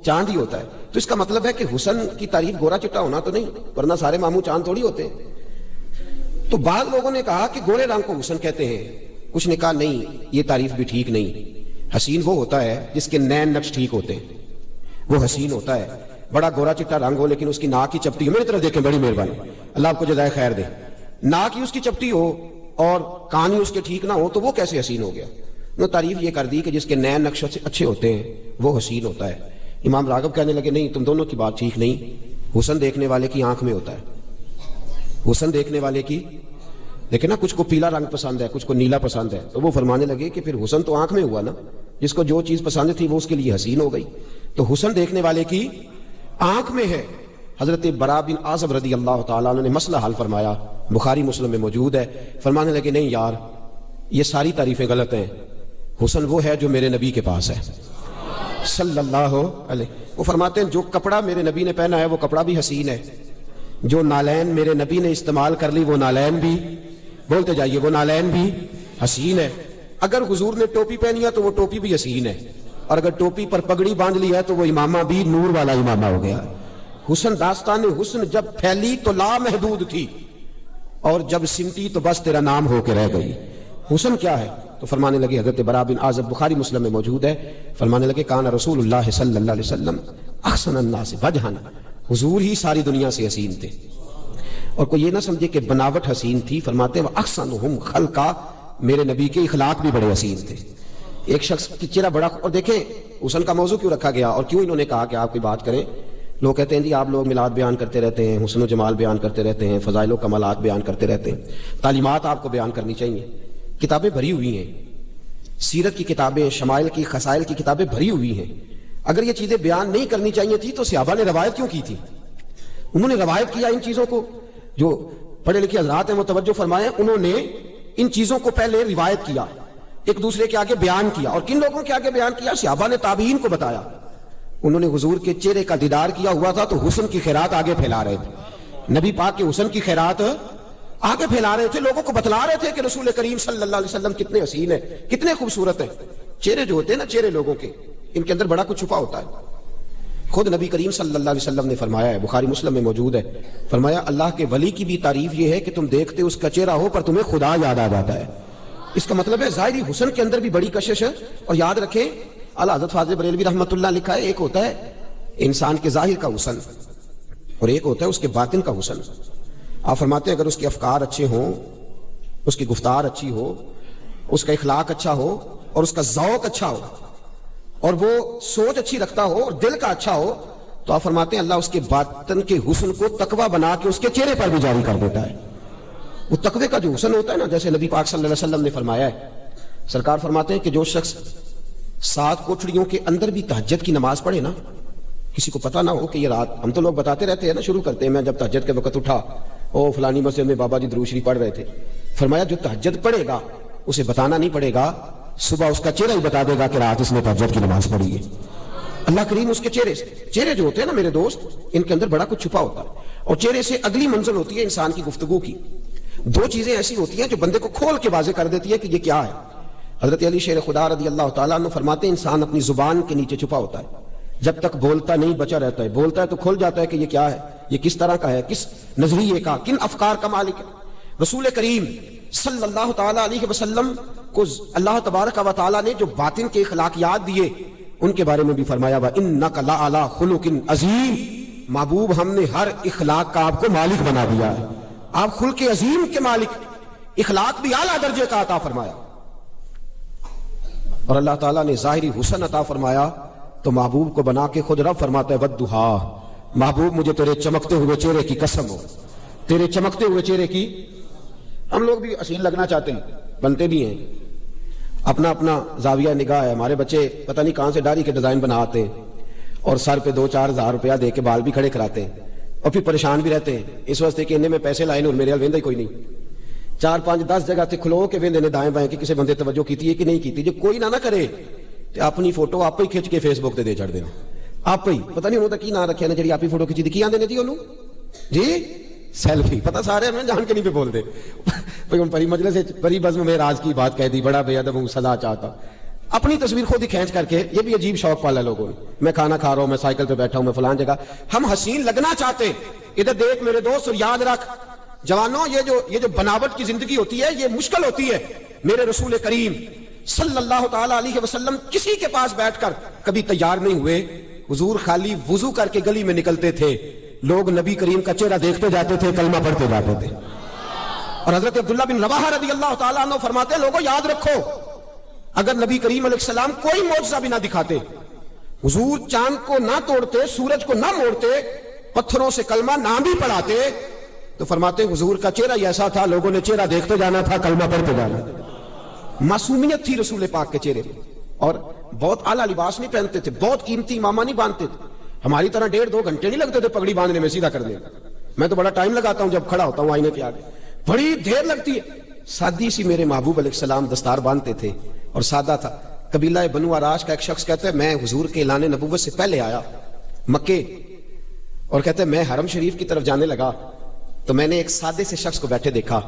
چاند ہی ہوتا ہے. تو اس کا مطلب ہے کہ حسن کی تعریف گورا چٹا ہونا تو نہیں، ورنہ سارے ماموں چاند تھوڑی ہوتے ہیں. تو بعض لوگوں نے کہا کہ گورے رنگ کو حسن کہتے ہیں، کچھ نے کہا نہیں یہ تعریف بھی ٹھیک نہیں. حسین وہ ہوتا ہے جس کے نین نقش ٹھیک ہوتے ہیں، وہ حسین ہوتا ہے. بڑا گورا چٹا رنگ ہو لیکن اس کی ناک کی چپٹی، میری طرف دیکھیں، بڑی مہربانی، اللہ آپ کو جزائے خیر دے. ناک ہی اس کی چپٹی ہو اور کان ہی اس کے ٹھیک نہ ہو تو وہ کیسے حسین ہو گیا؟ انہوں نے تعریف یہ کر دی کہ جس کے نین نقش اچھے ہوتے ہیں وہ حسین ہوتا ہے. امام راغب کہنے لگے نہیں، تم دونوں کی بات ٹھیک نہیں. حسن دیکھنے والے کی آنکھ میں ہوتا ہے. حسن دیکھنے والے کی، لیکن نا کچھ کو پیلا رنگ پسند ہے، کچھ کو نیلا پسند ہے. تو وہ فرمانے لگے کہ پھر حسن تو آنکھ میں ہوا نا، جس کو جو چیز پسند تھی وہ اس کے لیے حسین ہو گئی. تو حسن دیکھنے والے کی آنکھ میں ہے. حضرت برا بن عازب رضی اللہ تعالیٰ عنہ نے مسئلہ حل فرمایا، بخاری مسلم میں موجود ہے. فرمانے لگے نہیں یار، یہ ساری تعریفیں غلط ہیں. حسن وہ ہے جو میرے نبی کے پاس ہے صلی اللہ علیہ. وہ فرماتے ہیں جو کپڑا میرے نبی نے پہنا ہے وہ کپڑا بھی حسین ہے. جو نالین میرے نبی نے استعمال کر لی وہ نالین بھی، بولتے جائیے، وہ نالین بھی حسین ہے. اگر حضور نے ٹوپی پہنی ہے تو وہ ٹوپی بھی حسین ہے، اور اگر ٹوپی پر پگڑی باندھ لی ہے تو وہ امامہ بھی نور والا امامہ ہو گیا. حسن داستان حسن جب پھیلی تو لامحدود تھی، اور جب سمٹی تو بس تیرا نام ہو کے رہ گئی۔ حسن کیا ہے؟ تو فرمانے لگے، حضرت براء بن عازب بخاری مسلم میں موجود ہے، فرمانے لگے کان رسول اللہ صلی اللہ علیہ وسلم احسن الناس وجہا، حضور ہی ساری دنیا سے حسین تھے۔ اور کوئی یہ نہ سمجھے کہ بناوٹ حسین تھی، فرماتے ہیں احسنہم خلقا، میرے نبی کے اخلاق بھی بڑے حسین تھے۔ ایک شخص کی چہرہ بڑا، اور دیکھیں حسن کا موضوع کیوں رکھا گیا اور کیوں انہوں نے کہا کہ آپ کی بات کریں۔ لوگ کہتے ہیں جی آپ لوگ میلاد بیان کرتے رہتے ہیں، حسن و جمال بیان کرتے رہتے ہیں، فضائل و کمالات بیان کرتے رہتے ہیں، تعلیمات آپ کو بیان کرنی چاہیے۔ کتابیں بھری ہوئی ہیں، سیرت کی کتابیں، شمائل کی، خصائل کی کتابیں بھری ہوئی ہیں۔ اگر یہ چیزیں بیان نہیں کرنی چاہیے تھی تو صحابہ نے روایت کیوں کی تھی؟ انہوں نے روایت کیا ان چیزوں کو، جو پڑھے لکھے حضرات ہیں وہ توجہ فرمائیں، انہوں نے ان چیزوں کو پہلے روایت کیا، ایک دوسرے کے آگے بیان کیا۔ اور کن لوگوں کے آگے بیان کیا؟ صحابہ نے تابعین کو بتایا۔ انہوں نے حضور کے چہرے کا دیدار کیا ہوا تھا تو حسن کی خیرات آگے پھیلا رہے تھے، نبی پاک کے حسن کی خیرات آگے پھیلا رہے تھے، لوگوں کو بتلا رہے تھے کہ رسول کریم صلی اللہ علیہ وسلم کتنے حسین ہیں، کتنے خوبصورت ہیں۔ چہرے جو ہوتے ہیں نا، چہرے لوگوں کے، ان کے اندر بڑا کچھ چھپا ہوتا ہے۔ خود نبی کریم صلی اللہ علیہ وسلم نے فرمایا ہے، بخاری مسلم میں موجود ہے، فرمایا اللہ کے ولی کی بھی تعریف یہ ہے کہ تم دیکھتے اس کا چہرہ ہو پر تمہیں خدا یاد آ جاتا ہے۔ اس کا مطلب ہے ظاہری حسن کے اندر بھی بڑی کشش ہے۔ اور یاد رکھیں اعلیٰ حضرت فاضل بریلوی رحمۃ اللہ لکھا ہے، ایک ہوتا ہے انسان کے ظاہر کا حسن اور ایک ہوتا ہے اس کے باطن کا حسن۔ آپ فرماتے ہیں اگر اس کے افکار اچھے ہوں، اس کی گفتار اچھی ہو، اس کا اخلاق اچھا ہو، اور اس کا ذوق اچھا ہو، اور وہ سوچ اچھی رکھتا ہو اور دل کا اچھا ہو، تو آپ فرماتے ہیں اللہ اس کے باطن کے حسن کو تقوی بنا کے اس کے چہرے پر بھی جاری کر دیتا ہے۔ وہ تقوی کا جو حسن ہوتا ہے نا، جیسے نبی پاک صلی اللہ علیہ وسلم نے فرمایا ہے، سرکار فرماتے ہیں کہ جو شخص 7 کوٹھڑیوں کے اندر بھی تہجد کی نماز پڑھے نا، کسی کو پتہ نہ ہو کہ یہ رات، ہم تو لوگ بتاتے رہتے ہیں نا، شروع کرتے ہیں میں جب تہجد کے وقت اٹھا او فلانی مسجد میں بابا جی درود شریف پڑھ رہے تھے، فرمایا جو تہجد پڑھے گا اسے بتانا نہیں پڑے گا، صبح اس کا چہرہ ہی بتا دے گا کہ رات اس نے تہجد کی نماز پڑھی ہے۔ اللہ کریم اس کے چہرے جو ہوتے ہیں نا میرے دوست، ان کے اندر بڑا کچھ چھپا ہوتا ہے، اور چہرے سے اگلی منزل ہوتی ہے انسان کی گفتگو کی۔ 2 چیزیں ایسی ہوتی ہیں جو بندے کو کھول کے واضح کر دیتی ہے کہ یہ کیا ہے۔ حضرت علی شیر خدا رضی اللہ تعالیٰ عنہ فرماتے ہیں انسان اپنی زبان کے نیچے چھپا ہوتا ہے، جب تک بولتا نہیں بچا رہتا ہے، بولتا ہے تو کھل جاتا ہے کہ یہ کیا ہے، یہ کس طرح کا ہے، کس نظریے کا، کن افکار کا مالک ہے۔ رسول کریم صلی اللہ تعالیٰ علیہ وسلم کو اللہ تبارک و تعالیٰ نے جو باطن کے اخلاقیات دیے، ان کے بارے میں بھی فرمایا وَإِنَّكَ لَعَلَىٰ خُلُقٍ عَظِيمٍ، محبوب ہم نے ہر اخلاق کا آپ کو مالک بنا دیا ہے، آپ خلق عظیم کے مالک، اخلاق بھی اعلیٰ درجے کا عطا فرمایا۔ اور اللہ تعالیٰ نے ظاہری حسن عطا فرمایا تو محبوب کو بنا کے خود رب فرماتا ہے وَالضُّحَىٰ، محبوب مجھے تیرے چمکتے ہوئے چہرے کی قسم ہو، تیرے چمکتے ہوئے چہرے کی۔ ہم لوگ بھی اصیل لگنا چاہتے ہیں، بنتے بھی ہیں، اپنا اپنا زاویہ نگاہ ہے۔ ہمارے بچے پتہ نہیں کہاں سے داڑھی کے ڈیزائن بنا آتے ہیں اور سر پہ 2-4 ہزار روپیہ دے کے بال بھی کھڑے کراتے ہیں، اور پھر پریشان بھی رہتے ہیں اس واسطے کہ انہیں میں پیسے لائے اور میرے ویندہ ہی کوئی نہیں۔ 4-5-10 جگہ تے کھلو کے ویندے نے دائیں بائیں کہ کسی بندے توجہ کیتی ہے کہ نہیں کیتی، جو کوئی نہ کرے تو اپنی فوٹو آپ ہی کھچ کے فیس بک تے دے چڑھ دینا، آپ ہی پتہ نہیں انہوں نے کی نہ رکھیا نے جڑی آپ ہی فوٹو کھچی کی آندے نے جی انہوں جی سیلفی، پتہ سارے میں جان کے نہیں پہ بول دے بھئی ان پری مجلس پری بزم میں راز کی بات کہہ دی، بڑا بے ادب ہوں سزا چاہتا، اپنی تصویر خود ہی کھینچ کر کے، یہ بھی عجیب شوق پالا لوگوں نے، میں کھانا کھا رہا ہوں، میں سائیکل پہ بیٹھا ہوں، میں فلان جگہ، ہم حسین لگنا چاہتے۔ ادھر دیکھ میرے دوست اور یاد رکھ جوانوں، یہ جو بناوٹ کی زندگی ہوتی ہے یہ مشکل ہوتی ہے۔ میرے رسول کریم صلی اللہ تعالی علیہ وسلم کسی کے پاس بیٹھ کر کبھی تیار نہیں ہوئے، حضور خالی وضو کر کے گلی میں نکلتے تھے، لوگ نبی کریم کا چہرہ دیکھتے جاتے تھے، کلمہ پڑھتے جاتے تھے۔ اور حضرت عبداللہ بن رواحہ رضی اللہ تعالیٰ عنہ فرماتے ہیں لوگوں یاد رکھو، اگر نبی کریم علیہ السلام کوئی معجزہ بھی نہ دکھاتے، حضور چاند کو نہ توڑتے، سورج کو نہ موڑتے، پتھروں سے کلمہ نہ بھی پڑھاتے، تو فرماتے حضور کا چہرہ ہی ایسا تھا، لوگوں نے چہرہ دیکھتے جانا تھا، کلمہ پڑھتے جانا تھا۔ معصومیت تھی رسول پاک کے چہرے میں، اور بہت اعلیٰ لباس نہیں پہنتے تھے، بہت قیمتی امامہ نہیں باندھتے تھے، ہماری طرح 1.5-2 گھنٹے نہیں لگتے تھے پگڑی باندھنے میں، سیدھا کرنے میں۔ میں تو بڑا ٹائم لگاتا ہوں جب کھڑا ہوتا ہوں آئینے کے آگے، بڑی دیر لگتی ہے۔ سادی سی میرے محبوب علیہ السلام دستار باندھتے تھے اور سادہ تھا۔ قبیلہ بنو عراش کا ایک شخص کہتا ہے میں حضور کے اعلان نبوت سے پہلے آیا مکے، اور کہتے ہیں میں حرم شریف کی طرف جانے لگا تو میں نے ایک سادے سے شخص کو بیٹھے دیکھا،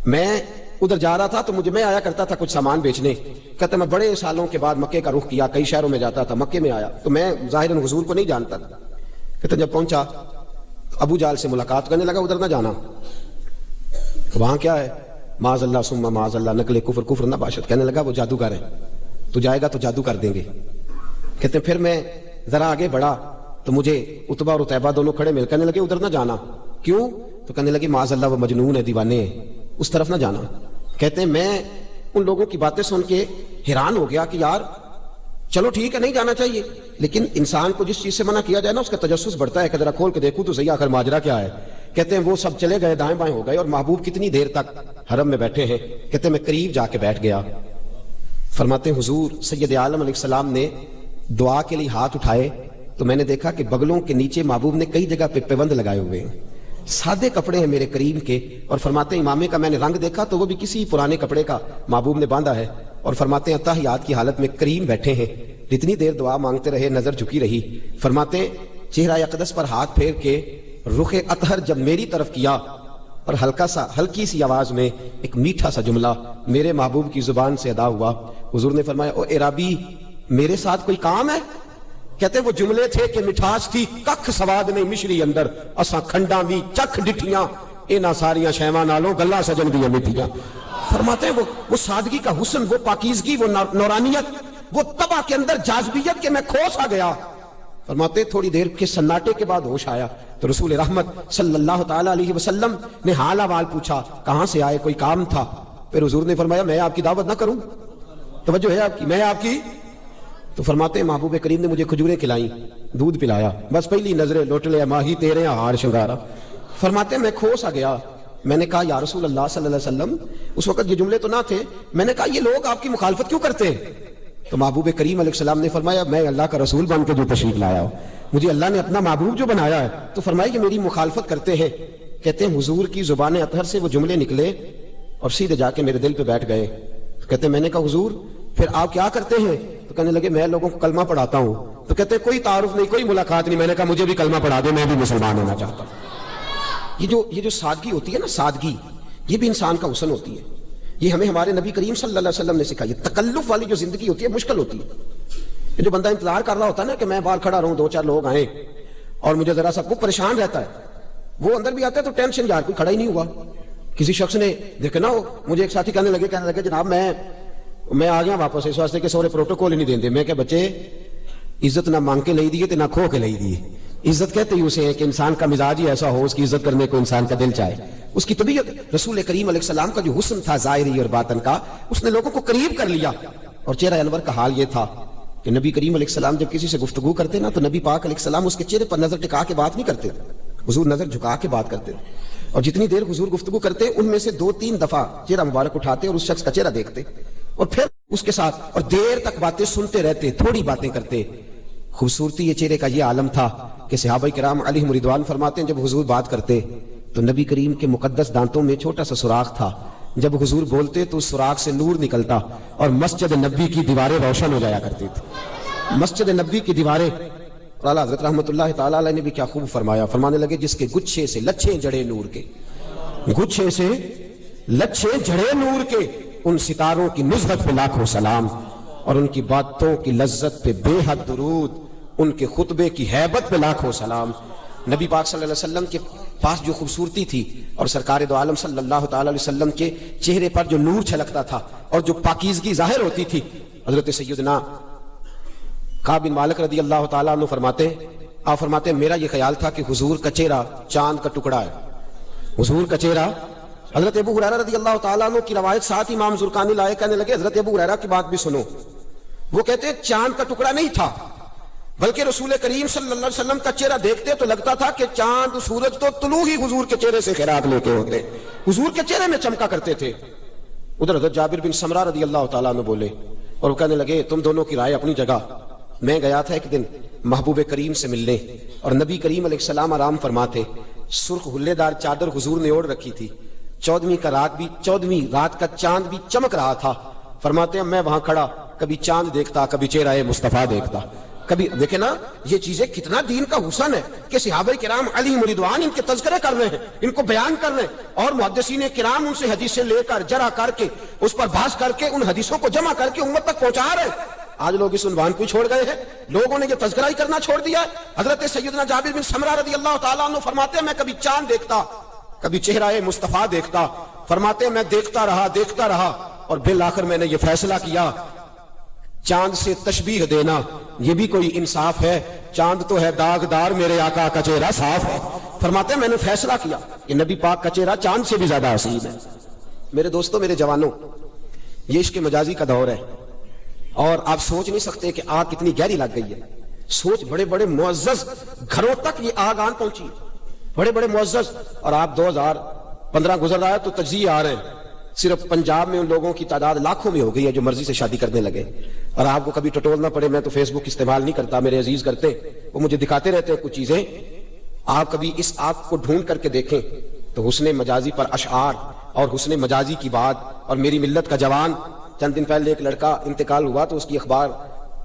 میں ادھر جا رہا تھا تو میں آیا کرتا تھا کچھ سامان بیچنے، کہتے میں بڑے سالوں کے بعد مکے کا رخ کیا، کئی شہروں میں جاتا تھا، مکے میں آیا تو میں ظاہراً حضور کو نہیں جانتا تھا، کہتے جب پہنچا ابو جال سے ملاقات کرنے لگا، ادھر نہ جانا، وہاں کیا ہے، معاذ اللہ ثم معاذ اللہ نقل کفر، کفر نہ باشد، کہنے لگا وہ جادوگر ہے، تو جائے گا تو جادو کر دیں گے۔ کہتے پھر میں ذرا آگے بڑھا تو مجھے عتبہ اور عتیبہ دونوں کھڑے مل، کہنے لگے ادھر نہ جانا، کیوں؟ تو کہنے لگے معاذ اللہ وہ مجنون ہے، دیوانے ہیں، اس طرف نہ جانا۔ کہتے ہیں میں ان لوگوں کی باتیں سن کے حیران ہو گیا کہ یار چلو ٹھیک ہے نہیں جانا چاہیے، لیکن انسان کو جس چیز سے منع کیا جائے نا اس کا تجسس بڑھتا ہے کہ ذرا کھول کے دیکھوں تو صحیح آخر ماجرا کیا ہے۔ کہتے ہیں وہ سب چلے گئے، دائیں بائیں ہو گئے، اور محبوب کتنی دیر تک حرم میں بیٹھے ہیں۔ کہتے ہیں میں قریب جا کے بیٹھ گیا، فرماتے ہیں حضور سید عالم علیہ السلام نے دعا کے لیے ہاتھ اٹھائے تو میں نے دیکھا کہ بغلوں کے نیچے محبوب نے کئی جگہ پہ پیوند لگائے ہوئے ہیں، سادے کپڑے ہیں میرے کریم کے، اور فرماتے ہیں امامے کا میں نے رنگ دیکھا تو وہ بھی کسی پرانے کپڑے کا محبوب نے باندھا ہے، اور فرماتے ہیں تحیات کی حالت میں کریم بیٹھے ہیں۔ اتنی دیر دعا مانگتے رہے، نظر جھکی رہی، فرماتے ہیں چہرہ اقدس پر ہاتھ پھیر کے رخ اطہر جب میری طرف کیا اور ہلکی سی آواز میں ایک میٹھا سا جملہ میرے محبوب کی زبان سے ادا ہوا، حضور نے فرمایا او عرابی میرے ساتھ کوئی کام ہے؟ کہتے وہ جملے تھے کہ مٹھاس تھی ککھ سواد نہیں مشری اندر، اساں کھنڈاں بھی چکھ ڈٹھیاں انہاں ساریاں شیواں نالوں گلاں سجن دیاں مٹھیاں۔ فرماتے ہیں وہ سادگی کا حسن، وہ پاکیزگی، وہ نورانیت، وہ طبع کے اندر جاذبیت کہ میں کھو سا گیا۔ فرماتے تھوڑی دیر کے سناٹے کے بعد ہوش آیا تو رسول رحمت صلی اللہ تعالی علیہ وسلم نے حال احوال پوچھا، کہاں سے آئے، کوئی کام تھا؟ پھر حضور نے فرمایا میں آپ کی دعوت نہ کروں؟ توجہ ہے آپ کی، میں آپ کی؟ تو فرماتے ہیں محبوب کریم نے مجھے کھجوریں کھلائیں، دودھ پلایا، بس پہلی نظریں لوٹ لیا ماہی تیرے ہار شنگارا۔ فرماتے ہیں میں کھو سا گیا، میں نے کہا یا رسول اللہ صلی اللہ علیہ وسلم، اس وقت یہ جملے تو نہ تھے، میں نے کہا یہ لوگ آپ کی مخالفت کیوں کرتے ہیں؟ تو محبوب کریم علیہ السلام نے فرمایا میں اللہ کا رسول بن کے جو تشریف لایا ہوں، مجھے اللہ نے اپنا محبوب جو بنایا ہے، تو فرمایا کہ میری مخالفت کرتے ہیں۔ کہتے ہیں حضور کی زبان اطہر سے وہ جملے نکلے اور سیدھے جا کے میرے دل پہ بیٹھ گئے۔ کہتے ہیں میں نے کہا حضور پھر آپ کیا کرتے ہیں؟ تو کہنے لگے میں لوگوں کو کلمہ پڑھاتا ہوں۔ تو کہتے ہیں کوئی تعارف نہیں، کوئی ملاقات نہیں۔ میں نے کہا مجھے بھی کلمہ پڑھا دے، میں بھی مسلمان ہونا چاہتا ہوں۔ یہ جو سادگی ہوتی ہے نا، سادگی، یہ بھی انسان کا حسن ہوتی ہے۔ یہ ہمیں ہمارے نبی کریم صلی اللہ علیہ وسلم نے سکھائی۔ تکلف والی جو زندگی ہوتی ہے مشکل ہوتی ہے۔ یہ جو بندہ انتظار کر رہا ہوتا ہے نا کہ میں باہر کھڑا رہوں، دو چار لوگ آئیں اور مجھے ذرا سا، وہ پریشان رہتا ہے، وہ اندر بھی آتا ہے تو ٹینشن، یار کوئی کھڑا ہی نہیں ہوا۔ کسی شخص نے دیکھنا ہو، مجھے ایک ساتھی کہنے لگے جناب میں آ گیا واپس اس واسطے کہ سورے پروٹوکول ہی نہیں دیندے۔ میں کہ بچے عزت نہ مانگ کے لئی دیے تے نہ کھو کے لئی دیے۔ عزت کہتے ہی اسے ہے کہ انسان کا مزاج ہی ایسا ہو، اس کی عزت کرنے کو انسان کا دل چاہے، اس کی طبیعت۔ رسول کریم علیہ السلام کا جو حسن تھا ظاہری اور باطن کا، اس نے لوگوں کو قریب کر لیا۔ اور چہرہ انور کا حال یہ تھا کہ نبی کریم علیہ السلام جب کسی سے گفتگو کرتے نا تو نبی پاک علیہ السلام اس کے چہرے پر نظر ٹکا کے بات نہیں کرتے، حضور نظر جھکا کے بات کرتے، اور جتنی دیر حضور گفتگو کرتے ان میں سے 2-3 دفعہ چہرہ مبارک اٹھاتے اور اس شخص کا چہرہ دیکھتے اور پھر اس کے ساتھ اور دیر تک باتیں سنتے رہتے، تھوڑی باتیں کرتے۔ خوبصورتی یہ چہرے کا یہ عالم تھا کہ صحابہ کرام علیہم رضوان فرماتے ہیں جب حضور بات کرتے تو نبی کریم کے مقدس دانتوں میں چھوٹا سا سوراخ تھا، جب حضور بولتے تو اس سوراخ سے نور نکلتا اور مسجد نبی کی دیواریں روشن ہو جایا کرتی تھی۔ مسجد نبی کی دیواریں، اور اعلیٰ حضرت رحمۃ اللہ تعالیٰ علیہ نے بھی کیا خوب فرمایا، فرمانے لگے جس کے گچھے سے لچھیں جڑے نور کے، گچھے سے لچھیں جڑے نور کے، ان ستاروں کی نزہت پہ لاکھوں سلام، اور ان کی باتوں کی لذت پہ بے حد درود، ان کے خطبے کی ہیبت پہ لاکھوں سلام۔ نبی پاک صلی اللہ علیہ وسلم کے پاس جو خوبصورتی تھی اور سرکار دو عالم صلی اللہ تعالی علیہ وسلم کے چہرے پر جو نور چھلکتا تھا اور جو پاکیزگی ظاہر ہوتی تھی، حضرت سیدنا کعب بن مالک رضی اللہ تعالیٰ عنہ فرماتے میرا یہ خیال تھا کہ حضور کا چہرہ چاند کا ٹکڑا ہے، حضور کا چہرہ۔ حضرت ابو ہریرہ رضی اللہ تعالیٰ عنہ کی روایت ساتھ امام زرقانی لائے، کہنے لگے حضرت ابو ہریرہ کی بات بھی سنو، وہ کہتے ہیں چاند کا ٹکڑا نہیں تھا، بلکہ رسول کریم صلی اللہ علیہ وسلم کا چہرہ دیکھتے تو لگتا تھا کہ چاند سورج تو طلوع ہی حضور کے چہرے سے خیرات لے کے ہوتے، حضور کے چہرے میں چمکا کرتے تھے۔ ادھر حضرت جابر بن سمرہ رضی اللہ تعالیٰ عنہ بولے اور وہ کہنے لگے تم دونوں کی رائے اپنی جگہ، میں گیا تھا ایک دن محبوب کریم سے ملنے اور نبی کریم علیہ السلام آرام فرماتے، سرخ ہلے دار چادر حضور نے اوڑھ رکھی تھی، 14ویں رات کا چاند بھی چمک رہا تھا۔ فرماتے ہیں میں وہاں کھڑا کبھی چاند دیکھتا، کبھی چہرہ مصطفیٰ دیکھتا، کبھی دیکھیں نا یہ چیزیں کتنا دین کا حسن ہے کہ صحابہ کرام علیہم رضوان ان کے تذکرے کر رہے ہیں، ان کو بیان کر رہے ہیں، اور محدثین کرام ان سے حدیثیں لے کر جرح کر کے اس پر بحث کر کے ان حدیثوں کو جمع کر کے امت تک پہنچا رہے ہیں۔ آج لوگ اس عنوان کو ہی چھوڑ گئے ہیں، لوگوں نے یہ تذکرہ ہی کرنا چھوڑ دیا ہے۔ حضرت سیدنا جابر بن سمرہ رضی اللہ تعالیٰ عنہ فرماتے ہیں میں کبھی چاند دیکھتا، کبھی چہرہ مصطفیٰ دیکھتا، فرماتے ہیں میں دیکھتا رہا اور بالآخر میں نے یہ فیصلہ کیا چاند سے تشبیہ دینا یہ بھی کوئی انصاف ہے؟ چاند تو ہے داغدار، میرے آقا کا چہرہ صاف ہے۔ فرماتے ہیں میں نے فیصلہ کیا کہ نبی پاک کا چہرہ چاند سے بھی زیادہ حسین ہے۔ میرے دوستوں، میرے جوانوں، یہ عشق مجازی کا دور ہے اور آپ سوچ نہیں سکتے کہ آگ کتنی گہری لگ گئی ہے۔ سوچ، بڑے بڑے معزز گھروں تک یہ آگ آن پہنچی ہے، بڑے بڑے معزز، اور آپ 2015 گزر رہا ہے تو تجزیے آ رہے ہیں، صرف پنجاب میں ان لوگوں کی تعداد لاکھوں میں ہو گئی ہے جو مرضی سے شادی کرنے لگے۔ اور آپ کو کبھی ٹٹولنا پڑے، میں تو فیس بک استعمال نہیں کرتا، میرے عزیز کرتے، وہ مجھے دکھاتے رہتے ہیں کچھ چیزیں، آپ کبھی اس آگ کو ڈھونڈ کر کے دیکھیں تو حسن مجازی پر اشعار اور حسن مجازی کی بات۔ اور میری ملت کا جوان، چند دن پہلے ایک لڑکا انتقال ہوا تو اس کی اخبار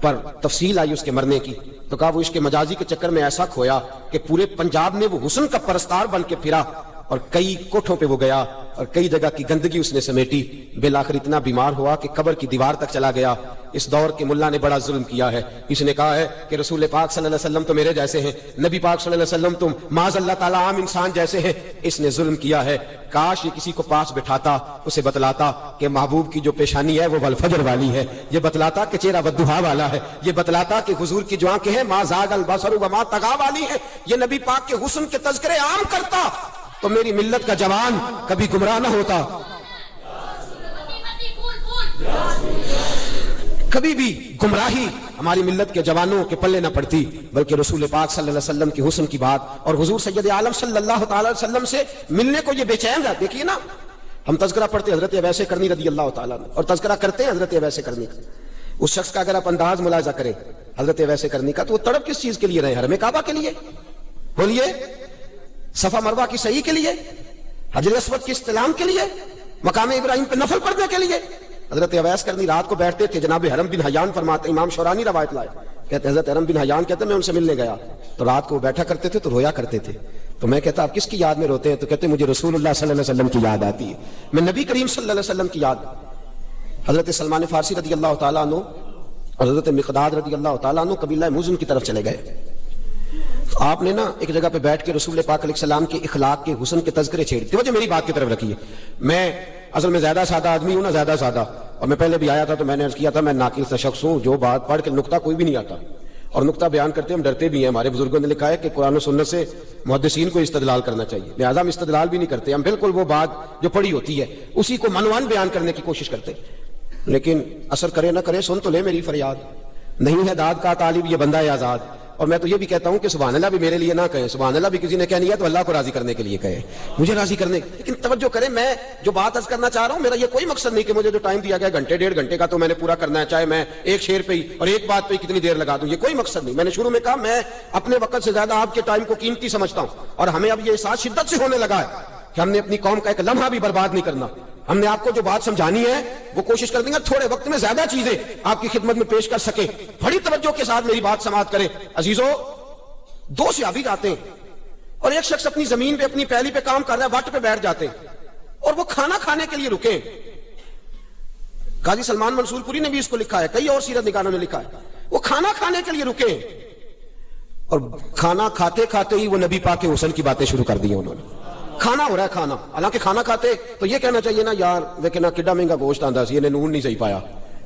پر تفصیل آئی اس کے مرنے کی، تو کہا وہ عشق مجازی کے چکر میں ایسا کھویا کہ پورے پنجاب میں وہ حسن کا پرستار بن کے پھرا اور کئی کوٹھوں پہ وہ گیا اور کئی جگہ کی گندگی اس نے سمیٹی، بالآخر اتنا بیمار ہوا کہ قبر کی دیوار تک چلا گیا۔ اس دور کے ملا نے بڑا ظلم کیا ہے، اس نے کہا ہے کہ رسول پاک صلی اللہ علیہ وسلم تو میرے جیسے ہیں، نبی پاک صلی اللہ علیہ وسلم تم معاذ اللہ تعالیٰ عام انسان جیسے ہیں۔ اس نے ظلم کیا ہے، کاش یہ کسی کو پاس بٹھاتا، اسے بتلاتا کہ محبوب کی جو پیشانی ہے وہ والفجر والی ہے، یہ بتلاتا کہ چہرہ والضحیٰ والا ہے، یہ بتلاتا کہ حضور کی جو آنکھیں ہیں ما زاغ البصر وما طغیٰ والی ہیں، یہ نبی پاک کے حسن کے تذکرے عام کرتا تو میری ملت کا جوان کبھی گمراہ نہ ہوتا، کبھی بھی گمراہی ہماری ملت کے جوانوں کے پلے نہ پڑتی، بلکہ رسول پاک صلی اللہ علیہ وسلم کی حسن کی بات اور حضور سید عالم صلی اللہ تعالی علیہ وسلم سے ملنے کو یہ بے چین رہتے۔ دیکھیے نا، ہم تذکرہ پڑھتے حضرت اویس کرنی رضی اللہ تعالیٰ عنہ اور تذکرہ کرتے ہیں حضرت اویس کرنی کا، اس شخص کا اگر آپ انداز ملاحظہ کریں حضرت اویس کرنی کا تو وہ تڑپ کس چیز کے لیے رہے؟ حرم کعبہ کے لیے، بولیے، صفا مروہ کی صحیح کے لیے، حجر اسود کی استلام کے لیے، مقام ابراہیم پہ نفل پڑھنے کے لیے۔ حضرت اویس کرنی رات کو بیٹھتے تھے، جناب حرم بن حیان فرماتے، امام شورانی روایت لائے، کہتے حضرت حرم بن حیان کہتے میں ان سے ملنے گیا تو رات کو بیٹھا کرتے تھے تو رویا کرتے تھے، تو میں کہتا آپ کس کی یاد میں روتے ہیں؟ تو کہتے مجھے رسول اللہ صلی اللہ علیہ وسلم کی یاد آتی ہے، میں نبی کریم صلی اللہ علیہ وسلم کی یاد۔ حضرت سلمان فارسی رضی اللہ تعالیٰ عنہ اور حضرت مقداد رضی اللہ تعالیٰ عنہ قبیلہ مزن کی طرف چلے گئے۔ آپ نے نا ایک جگہ پہ بیٹھ کے رسول پاک علیہ السلام کے اخلاق کے حسن کے تذکرے چھیڑ دیے۔ توجہ میری بات کی طرف رکھیے، میں اصل میں زیادہ سادہ آدمی ہوں نا، زیادہ سادہ، اور میں پہلے بھی آیا تھا تو میں نے عرض کیا تھا میں ناقل سا شخص ہوں جو بات پڑھ کے نقطہ کوئی بھی نہیں آتا، اور نقطہ بیان کرتے ہم ڈرتے بھی ہیں۔ ہمارے بزرگوں نے لکھا ہے کہ قرآن و سنت سے محدثین کو استدلال کرنا چاہیے، لہٰذا ہم استدلال بھی نہیں کرتے، ہم بالکل وہ بات جو پڑھی ہوتی ہے اسی کو منوان بیان کرنے کی کوشش کرتے ہیں۔ لیکن اثر کرے نہ کرے سن تو لے میری فریاد، نہیں ہے داد کا طالب یہ بندہ ہے آزاد۔ اور میں تو یہ بھی کہتا ہوں کہ سبحان اللہ بھی میرے لیے نہ کہیں، سبحان اللہ بھی کسی نے کہنی ہے تو اللہ کو راضی کرنے کے لیے کہے، مجھے راضی کرنے۔ لیکن توجہ کریں، میں جو بات عرض کرنا چاہ رہا ہوں میرا یہ کوئی مقصد نہیں کہ مجھے جو ٹائم دیا گیا گھنٹے ڈیڑھ گھنٹے کا تو میں نے پورا کرنا ہے، چاہے میں ایک شعر پہ ہی اور ایک بات پہ ہی کتنی دیر لگا دوں، یہ کوئی مقصد نہیں۔ میں نے شروع میں کہا میں اپنے وقت سے زیادہ آپ کے ٹائم کو قیمتی سمجھتا ہوں، اور ہمیں اب یہ احساس شدت سے ہونے لگا ہے کہ ہم نے اپنی قوم کا ایک لمحہ بھی برباد نہیں کرنا۔ ہم نے آپ کو جو بات سمجھانی ہے وہ کوشش کر دیں گے تھوڑے وقت میں زیادہ چیزیں آپ کی خدمت میں پیش کر سکیں۔ بڑی توجہ کے ساتھ میری بات سماعت کریں عزیزو۔ دو صحابی جاتے ہیں اور ایک شخص اپنی زمین پہ اپنی پیلی پہ کام کر رہا ہے، وٹ پہ بیٹھ جاتے ہیں اور وہ کھانا کھانے کے لیے رکے۔ قاضی سلمان منصور پوری نے بھی اس کو لکھا ہے، کئی اور سیرت نگاروں نے لکھا ہے، وہ کھانا کھانے کے لیے رکے اور کھانا کھاتے کھاتے ہی وہ نبی پاک کے حسن کی باتیں شروع کر دی انہوں نے۔ کھانا ہو رہا ہے کھانا، حالانکہ کھانا کھاتے تو یہ کہنا چاہیے نا یار دیکھنا کڈا مہنگا گوشت آندا سی، انہیں نون نہیں صحیح پایا،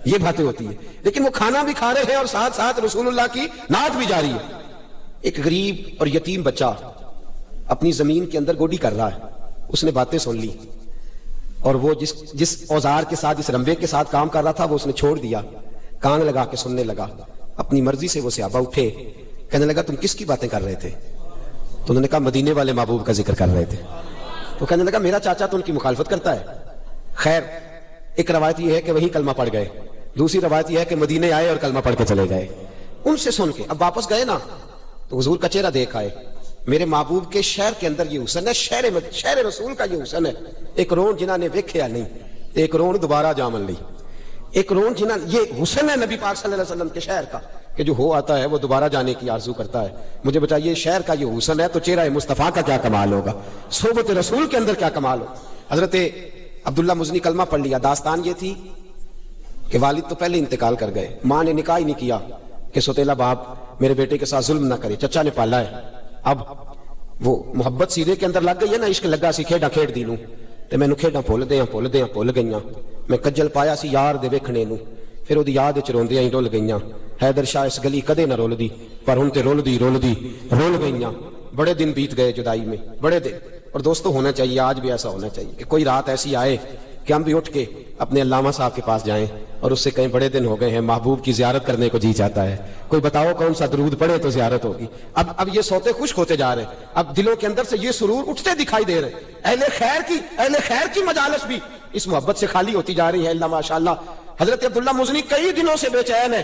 یہ باتیں ہوتی ہیں، لیکن وہ کھانا بھی کھا رہے ہیں اور ساتھ ساتھ رسول اللہ کی نعت بھی جاری ہے۔ ایک غریب اور یتیم بچہ اپنی زمین کے اندر گوڈی کر رہا ہے، اس نے باتیں سن لی اور وہ جس اوزار کے ساتھ جس رمبے کے ساتھ کام کر رہا تھا وہ اس نے چھوڑ دیا، کان لگا کے سننے لگا۔ اپنی مرضی سے وہ صحابہ اٹھے، کہنے لگا تم کس کی باتیں کر رہے تھے؟ تو انہوں نے کہا مدینے والے محبوب کا ذکر کر رہے تھے۔ تو کہنے لگا میرا چاچا تو ان کی مخالفت کرتا ہے۔ خیر، ایک روایت یہ ہے کہ وہی کلمہ پڑھ گئے، دوسری روایت یہ ہے کہ مدینے آئے اور کلمہ پڑھ کے چلے گئے۔ ان سے سن کے اب واپس گئے نا تو حضور کا چہرہ دیکھ آئے، میرے محبوب کے شہر کے اندر یہ حسن ہے، شہر رسول کا یہ حسن ہے۔ ایک رون جنہاں نے ویکھیا نہیں، ایک رون دوبارہ جامن لی، ایک رون جنہاں یہ حسن ہے نبی پاک صلی اللہ علیہ وسلم کے شہر کا کہ جو ہو آتا ہے وہ دوبارہ جانے کی آرزو کرتا ہے۔ مجھے بتائیے شہر کا یہ حسن ہے تو چہرہ مصطفیٰ کا کیا کمال ہوگا، صحبت رسول کے اندر کیا کمال ہو۔ حضرت عبداللہ مزنی کلمہ پڑھ لیا، داستان یہ تھی کہ والد تو پہلے انتقال کر گئے, ماں نے نکاح ہی نہیں کیا کہ سوتیلا باپ میرے بیٹے کے ساتھ ظلم نہ کرے, چچا نے پالا ہے. اب وہ محبت سیدھے کے اندر لگ گئی ہے نا, عشق لگا سی کھیڈاں کھیڈ دی نوں تے مینوں کھیڈاں بھول گئیاں, میں کجل پایا سی یار دے ویکھنے نوں, پھر اودی یاد وچ روندیاں ہی ڈل گئیاں. حیدر شاہ اس گلی کدے نہ رولدی پر ہن تے رول گئیاں. بڑے دن بیت گئے جدائی میں, بڑے دن. اور دوستو ہونا چاہیے, آج بھی ایسا ہونا چاہیے کہ کوئی رات ایسی آئے کہ ہم بھی اٹھ کے اپنے علامہ صاحب کے پاس جائیں اور اس سے کہیں بڑے دن ہو گئے ہیں, محبوب کی زیارت کرنے کو جی چاہتا ہے, کوئی بتاؤ کون سا درود پڑھے تو زیارت ہوگی. اب یہ سوتے خشک ہوتے جا رہے ہیں, اب دلوں کے اندر سے یہ سرور اٹھتے دکھائی دے رہے ہیں. اہل خیر کی مجالس بھی اس محبت سے خالی ہوتی جا رہی ہے. اللہ ماشاءاللہ. حضرت عبداللہ مزنی کئی دنوں سے بے چین ہے,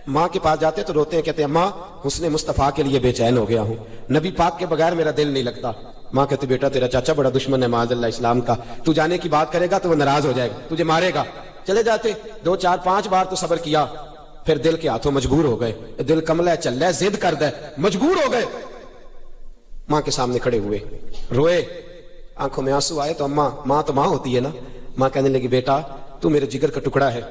ماں کے پاس جاتے تو روتے ہیں, کہتے ہیں ماں حسن مصطفیٰ کے لیے بے چین ہو گیا ہوں, نبی پاک کے بغیر میرا دل نہیں لگتا. ماں کہتی بیٹا تیرا چاچا بڑا دشمن ہے معاذ اللہ اسلام کا, تو جانے کی بات کرے گا تو وہ ناراض ہو جائے گا, تجھے مارے گا. چلے جاتے, 2 4 5 بار تو صبر کیا, پھر دل کے ہاتھوں مجبور ہو گئے. دل کملا ہے, چل رہا ہے, ضد کردا ہے, مجبور ہو گئے. ماں کے سامنے کھڑے ہوئے, روئے, آنکھوں میں آنسو آئے. تو ماں تو ماں ہوتی ہے نا. ماں کہنے لگی بیٹا تو میرے جگر کا ٹکڑا ہے,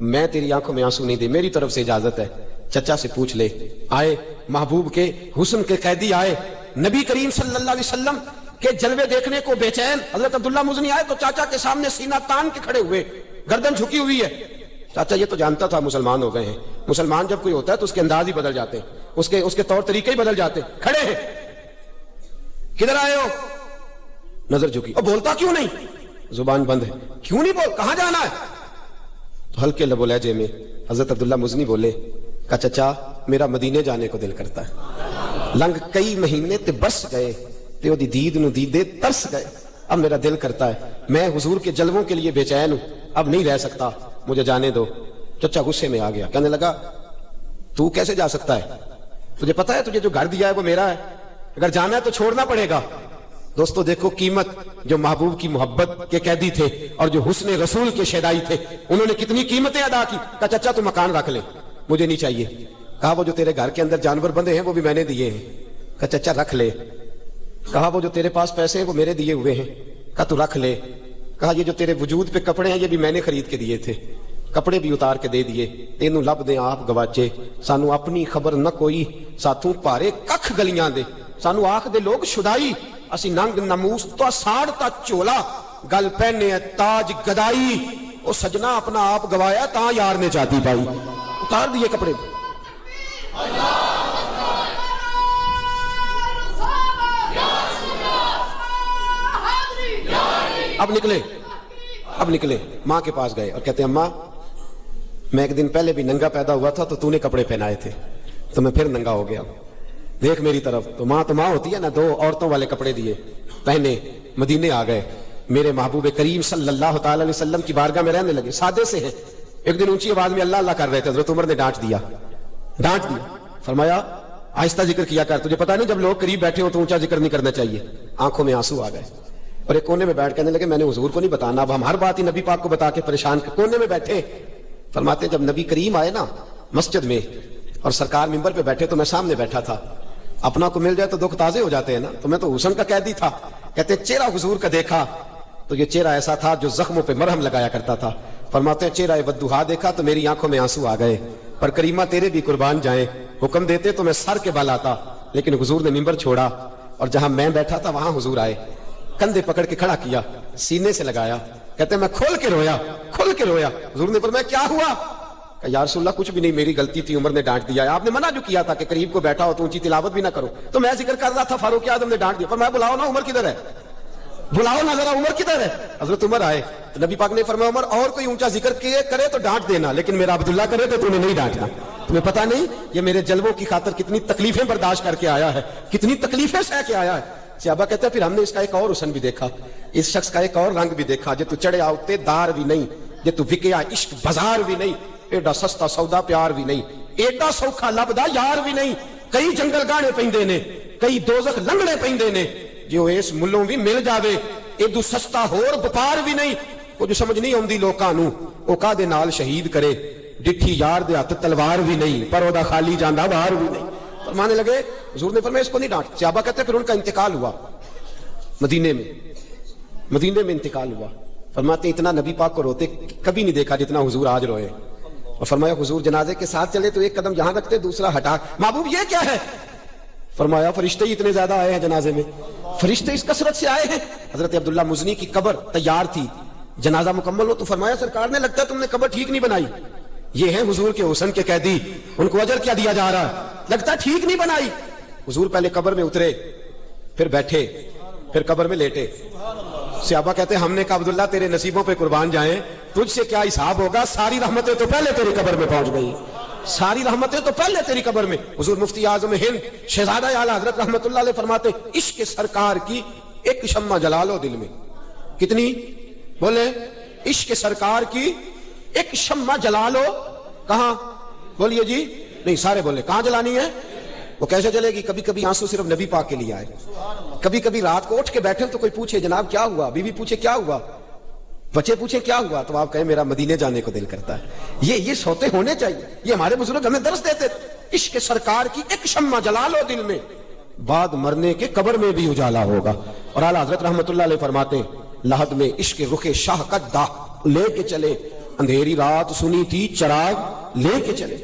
میں تیری آنکھوں میں آنسو نہیں دے, میری طرف سے اجازت ہے, چچا سے پوچھ لے. آئے محبوب کے حسن کے قیدی آئے, نبی کریم صلی اللہ علیہ وسلم کے جلوے دیکھنے کو بے چین. حضرت عبداللہ مزنی آئے تو چاچا کے سامنے سینہ تان کے کھڑے ہوئے, گردن جھکی ہوئی ہے. چاچا یہ تو جانتا تھا مسلمان ہو گئے ہیں, مسلمان جب کوئی ہوتا ہے تو اس کے انداز ہی بدل جاتے ہیں, اس کے طور طریقے ہی بدل جاتے ہیں. کھڑے ہیں, کدھر آئے ہو؟ نظر جھکی. اور بولتا کیوں نہیں؟ زبان بند ہے. کیوں نہیں بول, کہاں جانا ہے؟ تو ہلکے لب و لہجے میں حضرت عبداللہ مزنی بولے, کہا چچا میرا مدینے جانے کو دل کرتا ہے, لنگ کئی مہینے تے برس گئے, تے او دی دید نو دیدے ترس گئے, اب میرا دل کرتا ہے, میں حضور کے جلووں کے لیے بے چین ہوں, اب نہیں رہ سکتا, مجھے جانے دو. چچا غصے میں آ گیا, کہنے لگا تو کیسے جا سکتا ہے, تجھے پتا ہے تجھے جو گھر دیا ہے وہ میرا ہے, اگر جانا ہے تو چھوڑنا پڑے گا. دوستو دیکھو قیمت, جو محبوب کی محبت کے قیدی تھے اور جو حسن رسول کے شیدائی تھے, انہوں نے کتنی قیمتیں ادا کی. کہا چچا تو مکان رکھ لے, مجھے نہیں چاہیے. کہا وہ جو تیرے گھر کے اندر جانور بندے ہیں وہ بھی میں نے دیے ہیں. کہا چچا رکھ لے. کہا وہ جو تیرے پاس پیسے ہیں وہ میرے دیے ہوئے ہیں. کہا تو رکھ لے. کہا یہ جو تیرے وجود پہ کپڑے ہیں یہ بھی میں نے خرید کے دیے تھے, کپڑے بھی اتار کے دے دیے. تینوں لب دیں آپ گواچے, سانو اپنی خبر نہ کوئی, ساتھوں پارے ککھ گلیاں دے, سانو آکھ دے لوگ شدائی, اسی ننگ نموس تو ساڑ تا چولا, گل پہنے تاج گدائی, او سجنا اپنا آپ گوایا تا یار نے چاہتی پائی. اتار دیے کپڑے. اب نکلے ماں کے پاس گئے اور کہتے ہیں اماں میں ایک دن پہلے بھی ننگا پیدا ہوا تھا تو نے کپڑے پہنائے تھے, تو میں پھر ننگا ہو گیا, دیکھ میری طرف. تو ماں ہوتی ہے نا, 2 عورتوں والے کپڑے دیے, پہنے, مدینے آ گئے. میرے محبوب کریم صلی اللہ تعالی علیہ وسلم کی بارگاہ میں رہنے لگے. سادے سے ہیں, ایک دن اونچی آواز میں اللہ اللہ کر رہے تھے, حضرت عمر نے ڈانٹ دیا, فرمایا آہستہ ذکر کیا کر, تجھے پتا نہیں جب لوگ قریب بیٹھے ہو تو اونچا ذکر نہیں کرنا چاہیے. آنکھوں میں آنسو آ گئے اور ایک کونے میں بیٹھ کہنے لگے میں نے حضور کو نہیں بتانا, اب ہم ہر بات ہی نبی پاک کو بتا کے پریشان. کونے میں بیٹھے فرماتے جب نبی کریم آئے نا مسجد میں اور سرکار منبر پہ بیٹھے تو میں سامنے بیٹھا تھا, اپنا کو مل جائے تو دکھ تازے ہو جاتے ہیں نا, تو میں تو حسن کا قیدی تھا. کہتے چہرہ حضور کا دیکھا تو یہ چہرہ ایسا تھا جو زخموں پہ مرہم لگایا کرتا تھا. فرماتے ہیں چہرہ ودوہا دیکھا تو میری آنکھوں میں آنسو آ گئے, پر کریمہ تیرے بھی قربان جائیں, حکم دیتے تو میں سر کے بل آتا, لیکن حضور نے منبر چھوڑا اور جہاں میں بیٹھا تھا وہاں حضور آئے, کندھے پکڑ کے کھڑا کیا, سینے سے لگایا. کہتے ہیں میں کھول کے رویا. حضور نے فرمایا کیا ہوا؟ کہ یا رسول اللہ کچھ بھی نہیں, میری غلطی تھی, عمر نے ڈانٹ دیا. آپ نے منع جو کیا تھا کہ قریب کو بیٹھا ہو تو اونچی تلاوت بھی نہ کرو, تو میں ذکر کر رہا تھا, فاروق اعظم نے ڈانٹ دیا. فرمایا بلاؤ نا عمر کدھر ہے, بلاؤ نا ذرا عمر کدھر ہے. حضرت عمر آئے تو نبی پاک نے فرمایا عمر اور کوئی اونچا ذکر کرے تو ڈانٹ دینا, لیکن میرا عبداللہ کرے تو تمہیں نہیں ڈانٹنا. تمہیں پتہ نہیں یہ میرے جلووں کی خاطر کتنی تکلیفیں برداشت کر کے آیا ہے, کتنی تکلیفیں سہ کے آیا ہے. صحابہ کہتے ہیں پھر ہم نے اس کا ایک اور حسن بھی دیکھا, اس شخص کا ایک اور رنگ بھی دیکھا, جے تو چڑھے آؤتے دار بھی نہیں, جے تو وکیا عشق بازار بھی نہیں, ایڈا سستا سودا پیار بھی نہیں, ایڈا سوکھا لبدا یار بھی نہیں. کئی جنگل گانے پیندے نے, کئی دوزخ لنگڑے پیندے نے, جو اس ملوں بھی مل جاوے ایدو سستا ہور بپار بھی نہیں. کچھ سمجھ نہیں آندی لوکاں نو, او کا دے نال شہید کرے, ڈٹھی یار دے ہاتھ تلوار بھی نہیں, پر او دا خالی جاندا وار بھی نہیں. فرمانے لگے حضور نے فرمایا اس کو نہیں ڈانٹ. صحابہ کہتے ہیں پھر ان کا انتقال ہوا مدینے میں انتقال ہوا. فرماتے اتنا نبی پاک کو روتے کبھی نہیں دیکھا جتنا حضور آج روئے. اور فرمایا حضور جنازے کے ساتھ چلے تو ایک قدم یہاں رکھتے دوسرا ہٹا. محبوب یہ کیا ہے؟ فرمایا فرشتے ہی اتنے زیادہ آئے ہیں جنازے میں, فرشتے اس کثرت سے آئے ہیں. حضرت عبداللہ مزنی کی قبر تیار تھی, جنازہ مکمل ہو تو فرمایا سرکار نے لگتا ہے تم نے قبر ٹھیک نہیں بنائی. یہ ہیں حضور کے حسن کے قیدی, ان کو اجر کیا دیا جا رہا ہے, لگتا ہے ٹھیک نہیں بنائی. حضور پہلے قبر میں اترے, پھر بیٹھے, پھر قبر میں لیٹے. صحابہ کہتے ہیں ہم نے کہا عبداللہ تیرے نصیبوں پہ قربان جائیں, تجھ سے کیا حساب ہوگا, ساری رحمتیں تو پہلے تیری قبر میں پہنچ گئی, ساری رحمتیں تو پہلے تیری قبر میں. حضور مفتی اعظم ہند شہزادہ اعلی حضرت رحمت اللہ علیہ فرماتے عشق سرکار کی ایک شمع جلا لو دل میں. کتنی بولے؟ عشق سرکار کی ایک شمع جلا لو. کہاں بولیے جی؟ نہیں سارے بولے کہاں جلانی ہے. وہ کیسے جلے گی؟ کبھی کبھی آنسو صرف نبی پاک کے لیے آئے, کبھی کبھی رات کو اٹھ کے بیٹھے تو کوئی پوچھے جناب کیا ہوا, بیوی پوچھے کیا ہوا, بچے پوچھے کیا ہوا, تو آپ کہیں میرا مدینے جانے کو دل کرتا ہے. یہ سوتے ہونے چاہیے, یہ ہمارے بزرگ ہمیں درس دیتے. عشق سرکار کی ایک شمع جلا لو دل میں, بعد مرنے کے قبر میں بھی اجالا ہوگا. اور اعلیٰ حضرت رحمت اللہ علیہ فرماتے لحد میں عشق رخ شاہ کا داغ لے کے چلے, اندھیری رات سنی تھی چراغ لے کے چلے.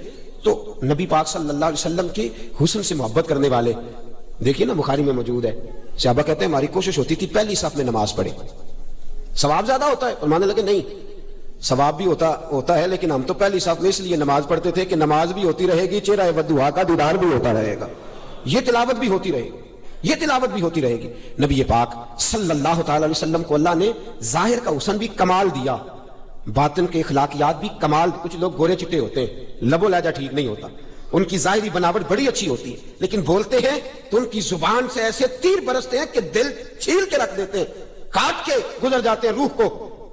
تو نبی پاک صلی اللہ علیہ وسلم کے حسن سے محبت کرنے والے دیکھیے نا, بخاری میں موجود ہے. صحابہ کہتے ہیں ہماری کوشش ہوتی تھی پہلی صف میں نماز پڑھے, ثواب زیادہ ہوتا ہے. اور ماننے لگے نہیں ثواب بھی ہوتا ہے, لیکن ہم تو پہلی صف میں اس لیے نماز پڑھتے تھے کہ نماز بھی ہوتی رہے گی, چہرہ ودعا کا دیدار بھی ہوتا رہے گا, یہ تلاوت بھی ہوتی رہے گی, یہ تلاوت بھی ہوتی رہے گی. نبی پاک صلی اللہ تعالی علیہ وسلم کو اللہ نے ظاہر کا حسن بھی کمال دیا, باطن کے اخلاقیات بھی کمال. کچھ لوگ گورے چٹے ہوتے ہیں, لب و لہجہ ٹھیک نہیں ہوتا, ان کی ظاہری بناوٹ بڑی اچھی ہوتی ہے, لیکن بولتے ہیں تو ان کی زبان سے ایسے تیر برستے ہیں کہ دل چھیل کے رکھ دیتے ہیں, کاٹ کے گزر جاتے ہیں روح کو.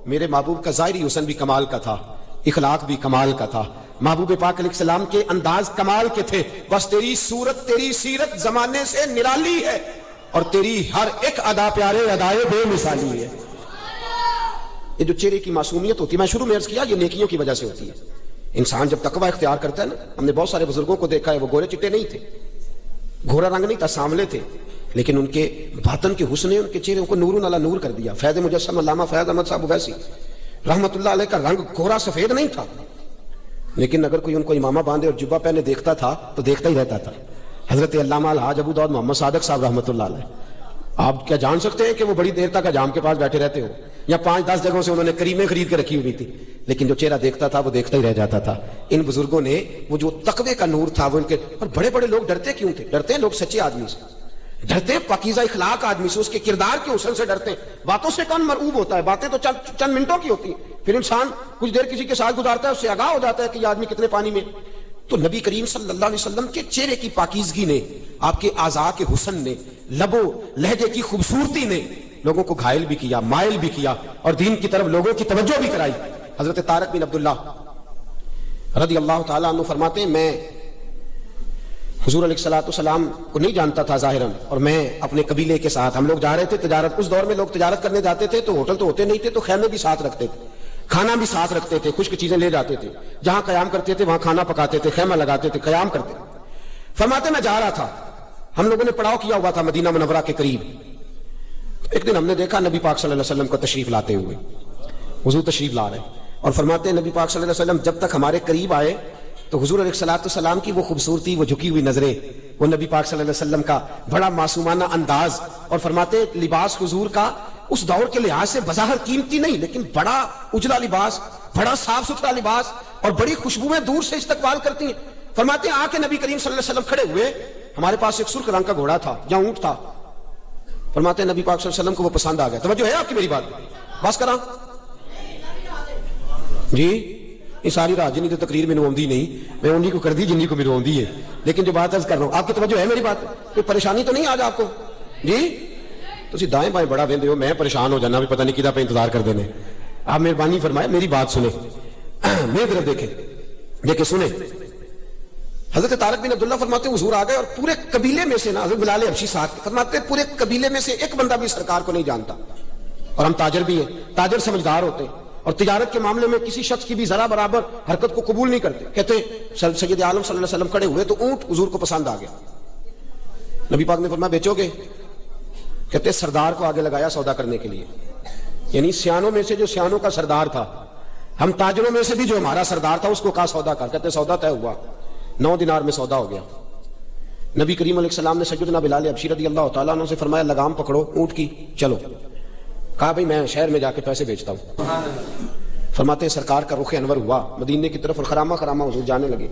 میرے محبوب کا ظاہری حسن بھی کمال کا تھا, اخلاق بھی کمال کا تھا. محبوب پاک علیہ السلام کے انداز کمال کے تھے. بس تیری صورت تیری سیرت زمانے سے نرالی ہے, اور تیری ہر ایک ادا پیارے ادائے بے مثالی ہے. یہ جو چہرے کی معصومیت ہوتی ہے, میں شروع میں عرض کیا یہ نیکیوں کی وجہ سے ہوتی ہے. انسان جب تقوی اختیار کرتا ہے نا, ہم نے بہت سارے بزرگوں کو دیکھا ہے وہ گورے چٹے نہیں تھے, گھورا رنگ نہیں تھا, سانولے تھے, لیکن ان کے باطن کے حسن نے ان کے چہرے کو نور علی نور کر دیا. فیض مجسم علامہ فیض احمد صاحب ویسی رحمت اللہ علیہ کا رنگ گھورا سفید نہیں تھا, لیکن اگر کوئی ان کو امامہ باندھے اور جبہ پہنے دیکھتا تھا تو دیکھتا ہی رہتا تھا. حضرت علامہ الحاج ابو داؤد محمد صادق صاحب رحمت اللہ علیہ, آپ کیا جان سکتے ہیں کہ وہ بڑی دیر تک حجام کے پاس بیٹھے رہتے ہو, یا 5-10 جگہوں سے انہوں نے کریمیں خرید کے رکھی ہوئی تھی, لیکن جو چہرہ دیکھتا تھا وہ دیکھتا ہی رہ جاتا تھا. ان بزرگوں نے وہ جو تقوی کا نور تھا وہ ان کے. اور بڑے بڑے لوگ ڈرتے کیوں تھے؟ ڈرتے ہیں لوگ سچے آدمی سے, ڈرتے ہیں پاکیزہ اخلاق آدمی سے, اس کے کردار کے حسن سے ڈرتے ہیں. باتوں سے کون مرعوب ہوتا ہے, باتیں تو چند منٹوں کی ہوتی ہیں, پھر انسان کچھ دیر کسی کے ساتھ گزارتا ہے اس سے آگاہ ہو جاتا ہے کہ یہ آدمی کتنے پانی میں. تو نبی کریم صلی اللہ علیہ وسلم کے چہرے کی پاکیزگی نے, آپ کے اعضاء کے حسن نے, لب و لہجے کی خوبصورتی نے لوگوں کو گھائل بھی کیا, مائل بھی کیا, اور دین کی طرف لوگوں کی توجہ بھی کرائی. حضرت طارق بن عبداللہ رضی اللہ تعالیٰ عنہ فرماتے ہیں میں حضور علیہ الصلوۃ والسلام کو نہیں جانتا تھا ظاہراً, اور میں اپنے قبیلے کے ساتھ, ہم لوگ جا رہے تھے تجارت. اس دور میں لوگ تجارت کرنے جاتے تھے تو ہوٹل تو ہوتے نہیں تھے, تو خیمے بھی ساتھ رکھتے تھے, کھانا بھی ساتھ رکھتے تھے, خشک چیزیں لے جاتے تھے, جہاں قیام کرتے تھے وہاں کھانا پکاتے تھے, خیمہ لگاتے تھے, قیام کرتے. فرماتے میں جا رہا تھا, ہم لوگوں نے پڑاؤ کیا ہوا تھا مدینہ منورہ کے قریب. ایک دن ہم نے دیکھا نبی پاک صلی اللہ علیہ وسلم کو تشریف لاتے ہوئے, حضور تشریف لا رہے, اور فرماتے ہیں نبی پاک صلی اللہ علیہ وسلم جب تک ہمارے قریب آئے تو حضور علیہ الصلوۃ والسلام کی وہ خوبصورتی, وہ جھکی ہوئی نظریں, وہ نبی پاک صلی اللہ علیہ وسلم کا بڑا معصومانہ انداز, اور فرماتے لباس حضور کا اس دور کے لحاظ سے بظاہر قیمتی نہیں, لیکن بڑا اجلا لباس, بڑا صاف ستھرا لباس, اور بڑی خوشبوئیں دور سے استقبال کرتی ہیں. فرماتے ہیں آ کے نبی کریم صلی اللہ علیہ وسلم کھڑے ہوئے, ہمارے پاس ایک سرخ رنگ کا گھوڑا تھا یا اونٹ تھا. فرماتے ہیں نبی پاک صلی اللہ علیہ وسلم کو وہ پسند آ گیا. توجہ ہے آپ کی میری بات؟ بس کراں جی, یہ ساری رات جنی تو تقریر میں آندی نہیں, میں انہی کو کر دی جنی کو میرے آندی ہے, لیکن جو بات عرض کر رہا ہوں آپ کی توجہ ہے میری بات؟ کوئی پریشانی تو نہیں آج آپ کو جی؟ تو دائیں بائیں بڑا ویندے ہو, میں پریشان ہو جانا بھی پتہ نہیں کدا پہ انتظار کر دینے. آپ مہربانی فرمائے میری بات سنیں, میری طرف دیکھیں سنیں. حضرت طارق بن عبداللہ فرماتے ہیں حضور آ گئے, اور پورے قبیلے میں سے نا, حضرت بلال حبشی ساتھ فرماتے ہیں پورے قبیلے میں سے ایک بندہ بھی سرکار کو نہیں جانتا, اور ہم تاجر بھی ہیں, تاجر سمجھدار ہوتے ہیں, اور تجارت کے معاملے میں کسی شخص کی بھی ذرا برابر حرکت کو قبول نہیں کرتے. کہتے سید عالم صلی اللہ علیہ وسلم کھڑے ہوئے تو اونٹ حضور کو پسند آ گیا. نبی پاک نے فرمایا بیچو گے؟ کہتے سردار کو آگے لگایا سودا کرنے کے لیے. یعنی سیانوں میں سے جو سیانوں کا سردار تھا، ہم تاجروں میں سے بھی جو ہمارا سردار تھا اس کو کہا سودا کر، کہتے سودا طے ہوا، 9 دینار میں سودا ہو گیا۔ نبی کریم علیہ السلام نے سیدنا بلال حبشی رضی اللہ تعالیٰ عنہ سے فرمایا لگام پکڑو اونٹ کی، چلو۔ کہا بھئی میں شہر میں جا کے پیسے بیچتا ہوں۔ فرماتے ہیں سرکار کا رخ انور ہوا مدینے کی طرف اور خرامہ خرامہ حضور جانے لگے۔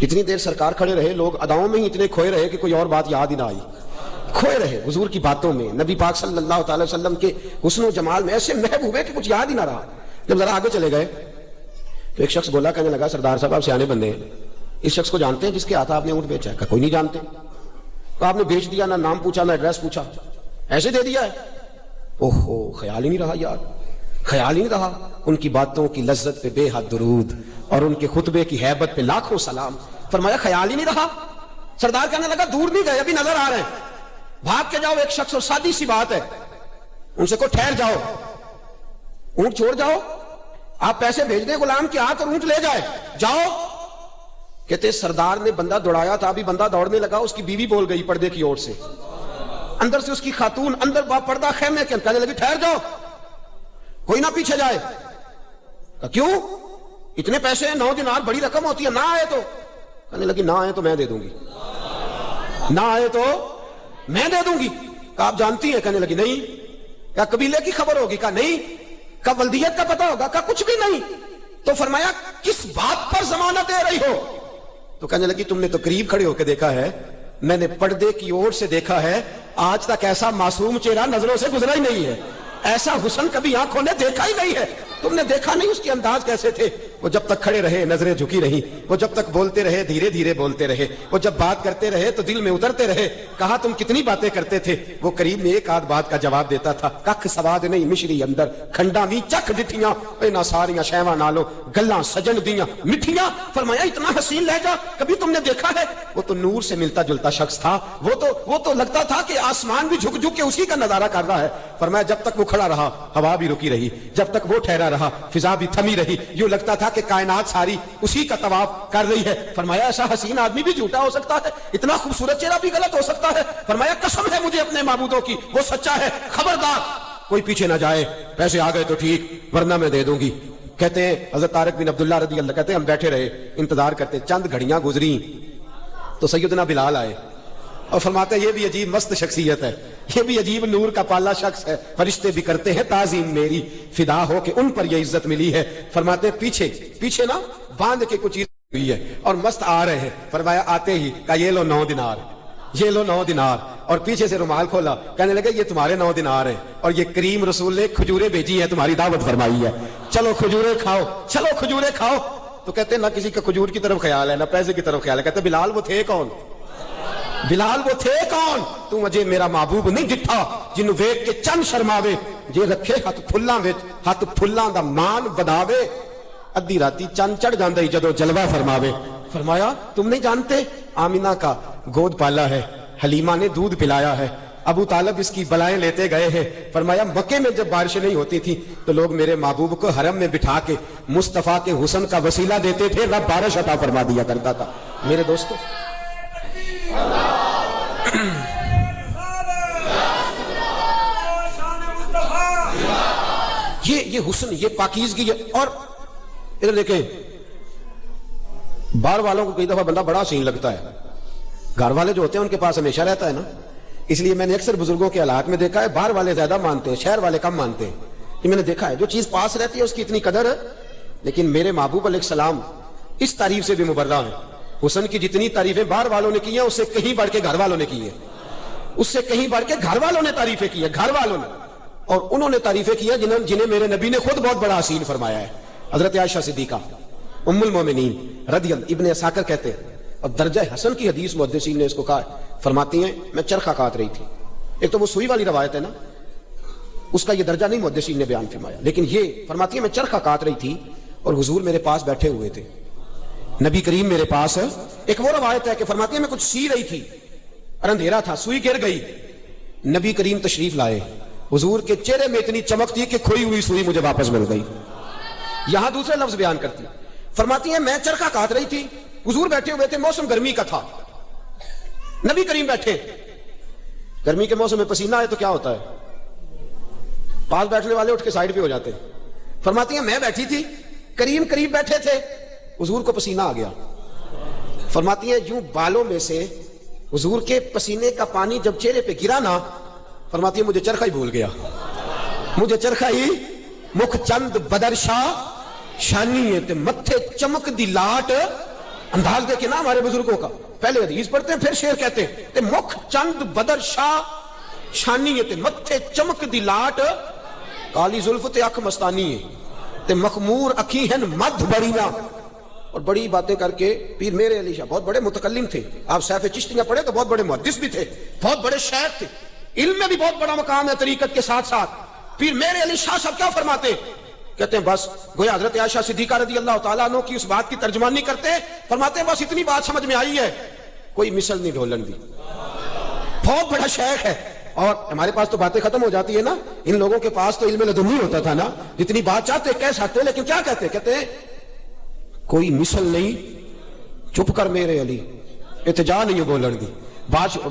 کتنی دیر سرکار کھڑے رہے، لوگ اداؤں میں ہی اتنے کھوئے رہے کہ کوئی اور بات یاد ہی نہ آئی، کھوئے رہے حضور کی باتوں میں، نبی پاک صلی اللہ تعالی وسلم کے حسن و جمال میں ایسے محب ہوئے کہ کچھ یاد ہی نہ رہا۔ جب ذرا آگے چلے گئے تو ایک شخص بولا، کہنے لگا سردار صاحب آپ سیانے بندے ہیں، اس شخص کو جانتے ہیں جس کے ہاتھ آپ نے اونٹ بیچا ہے؟ کہا کوئی نہیں جانتے۔ کہا آپ نے بیچ دیا، نہ نام پوچھا نہ ایڈریس پوچھا، ایسے دے دیا ہے؟ اوہو، خیال ہی نہیں رہا یار، خیال ہی نہیں رہا۔ ان کی باتوں کی لذت پہ بے حد درود اور ان کے خطبے کی ہیبت پہ لاکھوں سلام۔ فرمایا خیال ہی نہیں رہا۔ سردار کہنے لگا دور نہیں گئے، ابھی نظر آ رہے ہیں، بھاگ کے جاؤ ایک شخص، اور سادی سی بات ہے، ان سے کو ٹھہر جاؤ، اونٹ چھوڑ جاؤ، آپ پیسے بھیج دیں غلام کے ہاتھ اور اونٹ لے جائے، جاؤ۔ کہتے سردار نے بندہ دوڑایا تھا، ابھی بندہ دوڑنے لگا، اس کی بیوی بول گئی پردے کی اوٹ سے، اندر سے اس کی خاتون اندر با پردہ خیمے کے، کہنے لگی ٹھہر جاؤ، کوئی نہ پیچھے جائے۔ کیوں؟ اتنے پیسے ہیں، 9 دینار بڑی رقم ہوتی ہے، نہ آئے تو؟ کہنے لگی نہ آئے تو میں دے دوں گی، نہ آئے تو میں دے دوں گی۔ کہا آپ جانتی ہیں؟ کہنے لگی نہیں۔ کہا قبیلے کی خبر ہوگی؟ کہا نہیں۔ کہا ولدیت کا پتہ ہوگا؟ کہا کچھ بھی نہیں۔ تو فرمایا کس بات پر ضمانت دے رہی ہو؟ تو کہنے لگی تم نے تو قریب کھڑے ہو کے دیکھا ہے، میں نے پردے کی اوٹ سے دیکھا ہے، آج تک ایسا معصوم چہرہ نظروں سے گزرا ہی نہیں ہے، ایسا حسن کبھی آنکھوں نے دیکھا ہی نہیں ہے۔ تم نے دیکھا نہیں اس کے انداز کیسے تھے؟ وہ جب تک کھڑے رہے نظریں جھکی رہی، وہ جب تک بولتے رہے دھیرے دھیرے بولتے رہے، وہ جب بات کرتے رہے تو دل میں اترتے رہے۔ کہا تم کتنی باتیں کرتے تھے؟ وہ قریب میں ایک آدھ بات کا جواب دیتا تھا، ککھ سواد نہیں مشری اندر، کھنڈا بھی چکھ ڈٹھیاں، اینا ساریاں شیواں نالو گلاں سجن دیاں مٹھیاں۔ فرمایا اتنا حسین لہجہ کبھی تم نے دیکھا ہے؟ وہ تو نور سے ملتا جلتا شخص تھا، وہ تو لگتا تھا کہ آسمان بھی جھک جھک کے اسی کا نظارہ کر رہا ہے۔ فرمایا جب تک وہ کھڑا رہا ہوا بھی رکی رہی، جب تک وہ ٹھہرا رہا فضا بھی تھمی رہی، یوں لگتا تھا کہ کائنات ساری اسی کا طواف کر رہی ہے۔ فرمایا ایسا حسین آدمی بھی جھوٹا ہو سکتا ہے، اتنا خوبصورت چہرہ بھی غلط ہو سکتا ہے؟ فرمایا قسم ہے مجھے اپنے معبودوں کی، وہ سچا ہے، خبردار کوئی پیچھے نہ جائے، پیسے آ گئے تو ٹھیک ورنہ میں دے دوں گی۔ کہتے ہیں حضرت طارق بن عبداللہ رضی اللہ کہتے ہیں ہم بیٹھے رہے انتظار کرتے، چند گھڑیاں گزری تو سیدنا بلال آئے اور فرماتے ہیں یہ بھی عجیب مست شخصیت ہے، یہ بھی عجیب نور کا پالا شخص ہے، فرشتے بھی کرتے ہیں تعظیم میری، فدا ہو کہ ان پر یہ عزت ملی ہے۔ فرماتے ہیں پیچھے نا باندھ کے کچھ چیز ہوئی ہے اور مست آ رہے ہیں۔ فرمایا آتے ہی کہا یہ لو 9 دینار، یہ لو 9 دینار، اور پیچھے سے رومال کھولا، کہنے لگے یہ تمہارے 9 دینار ہیں، اور یہ کریم رسول نے کھجوریں بھیجی ہیں، تمہاری دعوت فرمائی ہے، چلو کھجوریں کھاؤ، چلو کھجوریں کھاؤ۔ تو کہتے ہیں نہ کسی کا کھجور کی طرف خیال ہے نہ پیسے کی طرف خیال ہے۔ کہتے بلال وہ تھے کون؟ بلال وہ تھے کون؟ تو مجھے میرا محبوب نہیں ڈٹھا جنوں ویکھ کے چند شرماوے، جے رکھے ہاتھ پھلاں وچ ہاتھ پھلاں دا مان بداوے، ادھی راتی چند چڑھ جاندا ہی جدوں جلوہ فرماوے۔ فرمایا تم نہیں جانتے آمینہ کا گود پالا ہے، حلیمہ نے دودھ پلایا ہے، ابو طالب اس کی بلائیں لیتے گئے ہیں۔ فرمایا مکے میں جب بارشیں نہیں ہوتی تھی تو لوگ میرے محبوب کو حرم میں بٹھا کے مصطفیٰ کے حسن کا وسیلہ دیتے تھے، رب بارش عطا فرما دیا کرتا تھا۔ میرے دوستو یہ حسن، یہ پاکیزگی، اور ادھر دیکھیں باہر والوں کو کئی دفعہ بندہ بڑا حسین لگتا ہے، گھر والے جو ہوتے ہیں ان کے پاس ہمیشہ رہتا ہے نا، اس لیے میں نے اکثر بزرگوں کے حالات میں دیکھا ہے باہر والے زیادہ مانتے ہیں، شہر والے کم مانتے ہیں، یہ میں نے دیکھا ہے، جو چیز پاس رہتی ہے اس کی اتنی قدر ہے۔ لیکن میرے محبوب علیہ السلام اس تعریف سے بھی مبرہ ہیں، حسن کی جتنی تعریفیں باہر والوں نے کی ہیں اس سے کہیں بڑھ کے گھر والوں نے کی ہیں، اس سے کہیں بڑھ کے گھر والوں نے تعریفیں کی ہیں، گھر والوں نے، اور انہوں نے تعریفیں کی ہیں جنہیں میرے نبی نے خود بہت بڑا حسین فرمایا ہے۔ حضرت عائشہ صدیقہ ام المومنین رضی اللہ ابن اساکر کہتے ہیں، اور درجہ حسن کی حدیث محدثین نے اس کو کہا ہے، فرماتی ہیں میں چرخہ کاٹ رہی تھی، ایک تو وہ سوئی والی روایت ہے نا، اس کا یہ درجہ نہیں محدثین نے بیان فرمایا، لیکن یہ فرماتی ہیں میں چرخہ کاٹ رہی تھی اور حضور میرے پاس بیٹھے ہوئے تھے، نبی کریم میرے پاس ہے۔ ایک وہ روایت ہے کہ فرماتی ہیں میں کچھ سی رہی تھی اور اندھیرا تھا، سوئی گر گئی، نبی کریم تشریف لائے، حضور کے چہرے میں اتنی چمک تھی کہ کھوئی ہوئی سوئی مجھے واپس مل گئی۔ یہاں دوسرے لفظ بیان کرتی ہیں، فرماتی ہیں میں چرخہ کاٹ رہی تھی، حضور بیٹھے ہوئے تھے، موسم گرمی کا تھا، نبی کریم بیٹھے، گرمی کے موسم میں پسینہ آئے تو کیا ہوتا ہے؟ پاس بیٹھنے والے اٹھ کے سائڈ پہ ہو جاتے ہیں. فرماتی ہیں میں بیٹھی تھی, قریب بیٹھے تھے, حضور کو پسینہ آ گیا. فرماتی ہیں یوں بالوں میں سے حضور کے پسینے کا پانی جب چہرے پہ گرا نا, فرماتی ہیں مجھے چرخہ ہی بھول گیا, مجھے چرخہ ہی. مکھ چند بدرشا شانی ہے تے متھے چمک دی لاٹ. انداز دیکھیں نا ہمارے بزرگوں کا, پہلے حدیث پڑھتے ہیں پھر شعر کہتے ہیں. تے مکھ چند بدرشا شانی ہے تے متھے چمک دی لاٹ, کالی زلف تے اکھ مستانی ہے تے مخمور اکھی ہیں مدھ برینا. اور بڑی باتیں کر کے پیر میرے علی شاہ بہت بڑے متکلم تھے. آپ سیف چشتیاں پڑھے تو بہت بڑے محدث بھی تھے, بہت بڑے شیخ تھے, علم میں بھی بہت بڑا مقام ہے طریقت کے ساتھ ساتھ. پیر میرے علی شاہ صاحب کیا فرماتے, کہتے ہیں بس گویا حضرت عائشہ صدیقہ رضی اللہ تعالیٰ عنہ کی اس بات کی ترجمانی کرتے ہیں. فرماتے ہیں بس اتنی بات سمجھ میں آئی ہے, کوئی مثل نہیں ڈھولن دی. بہت بڑا شیخ ہے. اور ہمارے پاس تو باتیں ختم ہو جاتی ہے نا, ان لوگوں کے پاس تو علم لدنی ہوتا تھا نا, جتنی بات چاہتے کہہ سکتے, لیکن کیا کہتے, کہتے ہیں کوئی مثل نہیں, چپ کر میرے علی, اتجا نہیں بولن دی.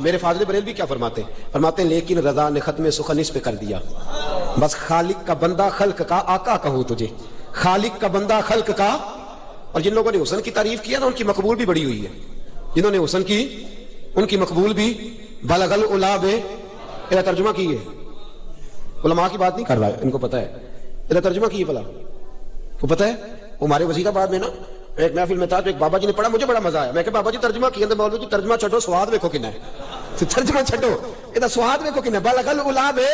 میرے فاضل بریلوی کیا فرماتے ہیں, فرماتے ہیں لیکن رضا نے ختم سخن اس پہ کر دیا, بس خالق کا بندہ خلق کا آقا کہوں تجھے, خالق کا بندہ خلق کا. اور جن لوگوں نے حسن کی تعریف کیا نا ان کی مقبول بھی بڑی ہوئی ہے. جنہوں نے حسن کی ان کی مقبول بھی. بلغ العلا بے, یہ ترجمہ کی ہے, علماء کی بات نہیں کر رہا ہے, ان کو پتہ ہے. یہ ترجمہ کی ہے بلا کو پتہ ہے. ہمارے وزیر آباد میں نا ایک محفل میں تھا تو ایک بابا جی نے پڑھا, مجھے بڑا مزہ آیا. میں کہ بابا جی ترجمہ کیا, تو مولوی جی ترجمہ چھڈو, سواد دیکھو کنا ہے. ترجمہ چھڈو, یہ سواد دیکھو کنا. بلغ العلا بے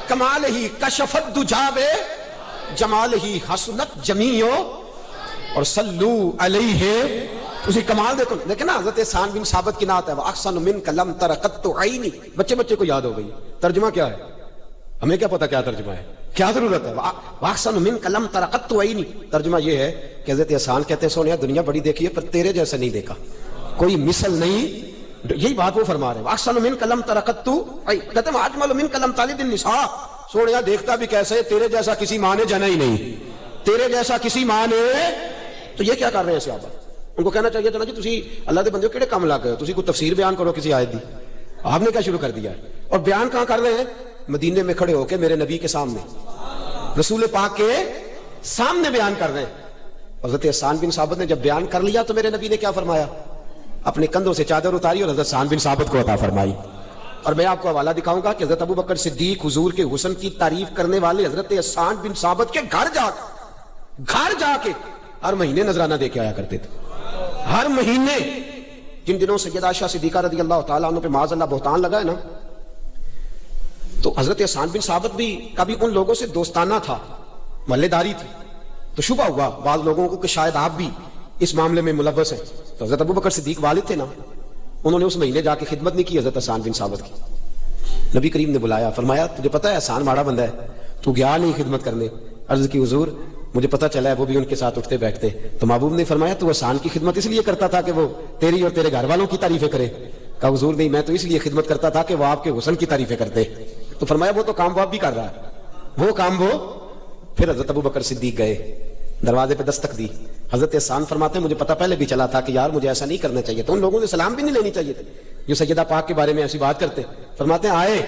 کمال ہی کشفت دجا بے جمال ہی حسنت جمیع اور صلو علیہ. اسی کمال دیکھو. لیکن نا حضرت احسان بن ثابت کی نعت ہے, احسن منک لم تر قط عینی. بچے کو یاد ہو گئی. ترجمہ کیا ہے, ہمیں کیا پتا کیا ترجمہ ہے, کیا ضرورت ہے. احسن منک لم تر قط عینی. ترجمہ یہ ہے کہ حضرت احسان کہتے ہیں سونیا دنیا بڑی دیکھی ہے پر تیرے جیسا نہیں دیکھا, کوئی مثل نہیں. یہی بات وہ فرما رہے ہیں. احسن منک لم تر قط عینی, کہتے ہیں اجمل منک لم تلد النساء. سونیا دیکھتا بھی کیسے, تیرے جیسا کسی ماں نے جنا ہی نہیں, تیرے جیسا کسی ماں نے. تو یہ کیا کر رہے ہیں صحابہ, ان کو کہنا چاہیے تھا نا جی تسی اللہ دے بندے کیڑے کام لگ گئے, تسی کوئی تفسیر بیان کرو کسی آیت دی. آپ نے کیا شروع کر دیا ہے. اور بیان کہاں کر رہے ہیں, مدینے میں کھڑے ہو کے میرے نبی کے سامنے, رسول پاک کے سامنے بیان کر رہے ہیں. حضرت احسان بن ثابت نے جب بیان کر لیا تو میرے نبی نے کیا فرمایا, اپنے کندھوں سے چادر اتاری اور حضرت احسان بن ثابت کو عطا فرمائی. اور میں آپ کو حوالہ دکھاؤں گا کہ حضرت ابو بکر صدیق حضور کے حسن کی تعریف کرنے والے حضرت احسان بن ثابت کے گھر جا کے ہر مہینے نذرانہ دے کے آیا کرتے تھے, ہر مہینے. جن دنوں سیدہ عائشہ صدیقہ رضی اللہ تعالیٰ عنہ پہ معاذ اللہ بہتان لگا ہے نا, تو حضرت احسان بن ثابت بھی کبھی ان لوگوں سے دوستانہ تھا, محلے داری تھی. تو شبہ ہوا بعض لوگوں کو کہ شاید آپ بھی اس معاملے میں ملوث ہیں. تو حضرت ابو بکر صدیق والد تھے نا, انہوں نے اس مہینے جا کے خدمت نہیں کی حضرت احسان بن ثابت کی. نبی کریم نے بلایا, فرمایا تجھے پتہ ہے احسان ماڑا بندہ ہے, تو گیا نہیں خدمت کرنے. عرض کی حضور مجھے پتہ چلا ہے وہ بھی ان کے ساتھ اٹھتے بیٹھتے. تو محبوب نے فرمایا تو احسان کی خدمت اس لیے کرتا تھا کہ وہ تیری اور تیرے گھر والوں کی تعریفیں کرے. کہا حضور نہیں, میں تو اس لیے خدمت کرتا تھا کہ وہ آپ کے حسن کی تعریفیں کرتے. تو فرمایا وہ تو کام وہ اب بھی کر رہا ہے, وہ کام وہ. پھر حضرت ابو بکر صدیق گئے, دروازے پہ دستک دی. حضرت احسان فرماتے ہیں مجھے پتہ پہلے بھی چلا تھا کہ یار مجھے ایسا نہیں کرنا چاہیے, تو ان لوگوں سے سلام بھی نہیں لینی چاہیے تھی جو سیدہ پاک کے بارے میں ایسی بات کرتے. فرماتے ہیں آئے,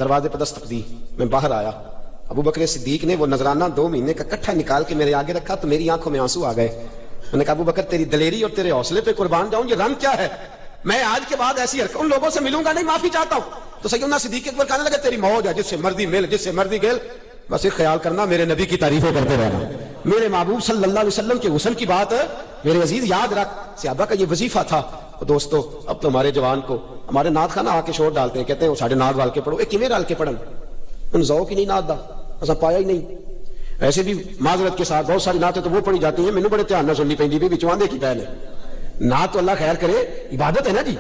دروازے پہ دستک دی, میں باہر آیا. ابو بکر صدیق نے وہ نذرانہ 2 مہینے کا کٹھا نکال کے میرے آگے رکھا تو میری آنکھوں میں آنسو آ گئے. میں نے کہا ابو بکر تیری دلیری اور تیرے حوصلے پہ قربان جاؤں, یہ رنگ کیا ہے, میں آج کے بعد ایسی حرکت ان لوگوں سے ملوں گا نہیں, معافی چاہتا ہوں. تو سیدنا صدیق اکبر کہنے لگے تیری موج ہے, جس سے مرضی مل, جس سے مرضی گل, بس ایک خیال کرنا میرے نبی کی تعریفیں کرتے رہنا, میرے محبوب صلی اللہ علیہ وسلم کے حسن کی بات میرے عزیز یاد رکھ. صحابہ کا یہ وظیفہ تھا. دوستو اب تو ہمارے جوان کو ہمارے نعت خانہ آ کے شور ڈالتے ہیں, کہتے ہیں وہ ساڑھے نعت ڈال کے پڑھو. کیویں ڈال کے پڑھن, ان ذوق ہی نہیں نعت دا, ایسا پایا ہی نہیں. ایسے بھی معذرت کے ساتھ بہت ساری نعتیں تو وہ پڑھی جاتی ہیں, مینوں بڑے دھیان نہ سننی پہندی بھی چواندے کی پہل ہے. نعت تو اللہ خیر کرے عبادت ہے نا جی,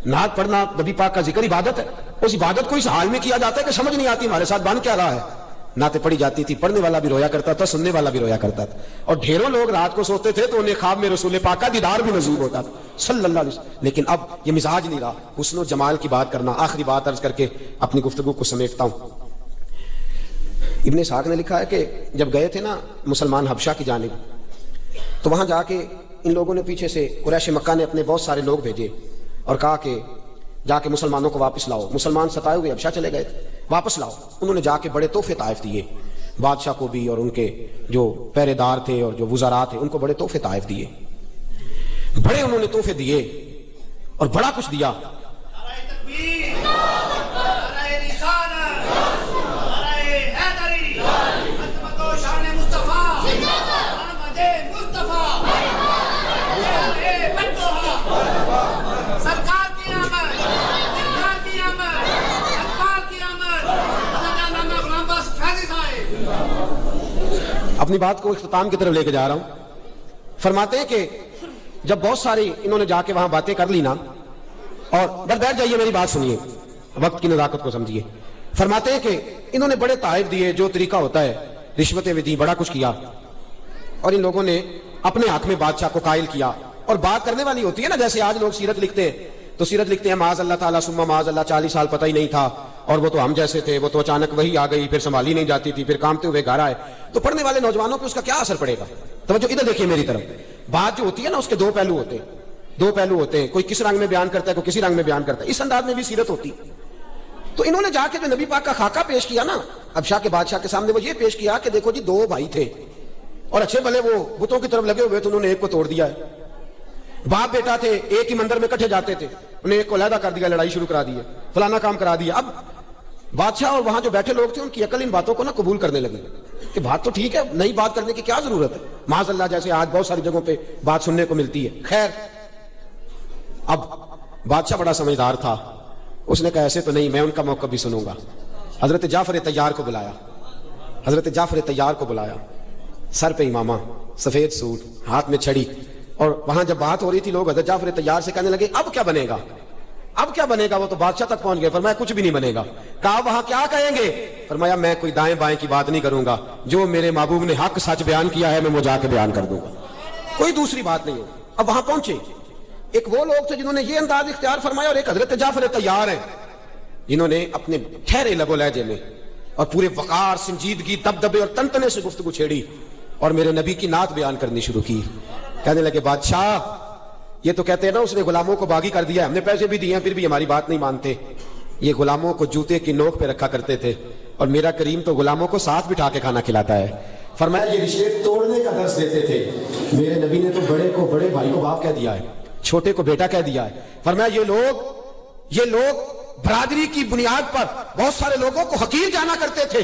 نعت پڑھنا نبی پاک کا ذکر عبادت ہے. اس عبادت کو اس حال میں کیا جاتا ہے کہ سمجھ نہیں آتی ہمارے ساتھ بن کیا رہا ہے. نعتیں پڑھی جاتی تھی, پڑھنے والا بھی رویا کرتا تھا, سننے والا بھی رویا کرتا تھا. اور ڈھیروں لوگ رات کو سوتے تھے تو انہیں خواب میں رسول پاک کا دیدار بھی نصیب ہوتا تھا صلی اللہ علیہ وسلم. لیکن اب یہ مزاج نہیں رہا حسن و جمال کی بات کرنا. آخری بات عرض کر کے اپنی گفتگو کو سمیٹتا ہوں. ابن اسحاق نے لکھا ہے کہ جب گئے تھے نا مسلمان حبشہ کی جانب, تو وہاں جا کے ان لوگوں نے پیچھے سے قریش مکہ نے اپنے بہت سارے لوگ بھیجے اور کہا کہ جا کے مسلمانوں کو واپس لاؤ. مسلمان ستائے ہوئے حبشہ چلے گئے تھے, واپس لاؤ. انہوں نے جا کے بڑے تحفے طائف دیے, بادشاہ کو بھی اور ان کے جو پہرے دار تھے اور جو وزراء تھے ان کو بڑے تحفے طائف دیے, بڑے انہوں نے تحفے دیے اور بڑا کچھ دیا. اپنی بات کو اختتام کی طرف لے کے جا رہا ہوں. فرماتے ہیں کہ جب بہت ساری انہوں نے جا کے وہاں باتیں کر لی نا, اور بیٹھ جائیے میری بات سنیے, وقت کی نزاکت کو سمجھیے. فرماتے ہیں کہ انہوں نے بڑے تحائف دیے, جو طریقہ ہوتا ہے, رشوتیں بھی دی, بڑا کچھ کیا, اور ان لوگوں نے اپنے ہاتھ میں بادشاہ کو قائل کیا. اور بات کرنے والی ہوتی ہے نا, جیسے آج لوگ سیرت لکھتے ہیں تو سیرت لکھتے ہیں معاذ اللہ تعالیٰ ثم معاذ اللہ, 40 سال پتہ ہی نہیں تھا, اور وہ تو ہم جیسے تھے, وہ تو اچانک وہی آ گئی, پھر سنبھالی نہیں جاتی تھی, پھر کامتے ہوئے گھر آئے. تو پڑھنے والے نوجوانوں پہ اس کا کیا اثر پڑے گا؟ توجہ ادھر دیکھیے میری طرف. بات جو ہوتی ہے نا اس کے دو پہلو ہوتے ہیں, دو پہلو ہوتے ہیں. کوئی کس رنگ میں بیان کرتا ہے, کوئی کسی رنگ میں بیان کرتا ہے. اس انداز میں بھی سیرت ہوتی. تو انہوں نے جا کے جو نبی پاک کا خاکہ پیش کیا نا حبشہ کے بادشاہ کے سامنے, وہ یہ پیش کیا کہ دیکھو جی 2 بھائی تھے اور اچھے بھلے وہ بتوں کی طرف لگے ہوئے, تو انہوں نے ایک کو توڑ دیا ہے. باپ بیٹا تھے, ایک ہی مندر میں کٹھے جاتے تھے, انہیں ایک کو علیحدہ کر دیا, لڑائی شروع کرا دی ہے, فلانا کام کرا دیا. اب بادشاہ اور وہاں جو بیٹھے لوگ تھے ان کی عقل ان باتوں کو نہ قبول کرنے لگی کہ بات تو ٹھیک ہے, نئی بات کرنے کی کیا ضرورت ہے, معاذ اللہ جیسے آج بہت ساری جگہوں پہ بات سننے کو ملتی ہے. خیر, اب بادشاہ بڑا سمجھدار تھا, اس نے کہا ایسے تو نہیں, میں ان کا موقع بھی سنوں گا. حضرت جعفر طیار کو بلایا, حضرت جعفر طیار کو بلایا, سر پہ امامہ, سفید سوٹ, ہاتھ میں چھڑی. اور وہاں جب بات ہو رہی تھی لوگ حضرت جعفر طیار سے کہنے لگے اب کیا بنے گا, اب کیا بنے گا؟ وہ تو بادشاہ تک پہنچ گئے. فرمایا کچھ بھی نہیں بنے گا. کہا وہاں کیا کہیں گے؟ فرمایا میں کوئی دائیں بائیں کی بات نہیں کروں گا, جو میرے محبوب نے حق سچ بیان کیا ہے میں وہ جا کے بیان کر دوں گا, کوئی دوسری بات نہیں ہوگی. اب وہاں پہنچے, ایک وہ لوگ تھے جنہوں نے یہ انداز اختیار فرمایا, اور ایک حضرت جعفر طیار ہیں جنہوں نے اپنے ٹھہرے لب و لہجے میں اور پورے وقار, سنجیدگی, دبدبے اور تنتنے سے گفتگو چھیڑی اور میرے نبی کی نعت بیان کرنی شروع کی. کہنے لگے بادشاہ یہ تو کہتے ہیں نا اس نے غلاموں کو باغی کر دیا, ہم نے پیسے بھی دیے ہیں پھر بھی ہماری بات نہیں مانتے. یہ غلاموں کو جوتے کی نوک پہ رکھا کرتے تھے, اور میرا کریم تو غلاموں کو ساتھ بٹھا کے کھانا کھلاتا ہے. فرمایا یہ رشتے توڑنے کا درس دیتے تھے. میرے نبی نے تو بڑے کو بڑے بھائی کو باپ کہہ دیا ہے, چھوٹے کو بیٹا کہہ دیا ہے. فرمایا یہ لوگ برادری کی بنیاد پر بہت سارے لوگوں کو حقیر جانا کرتے تھے,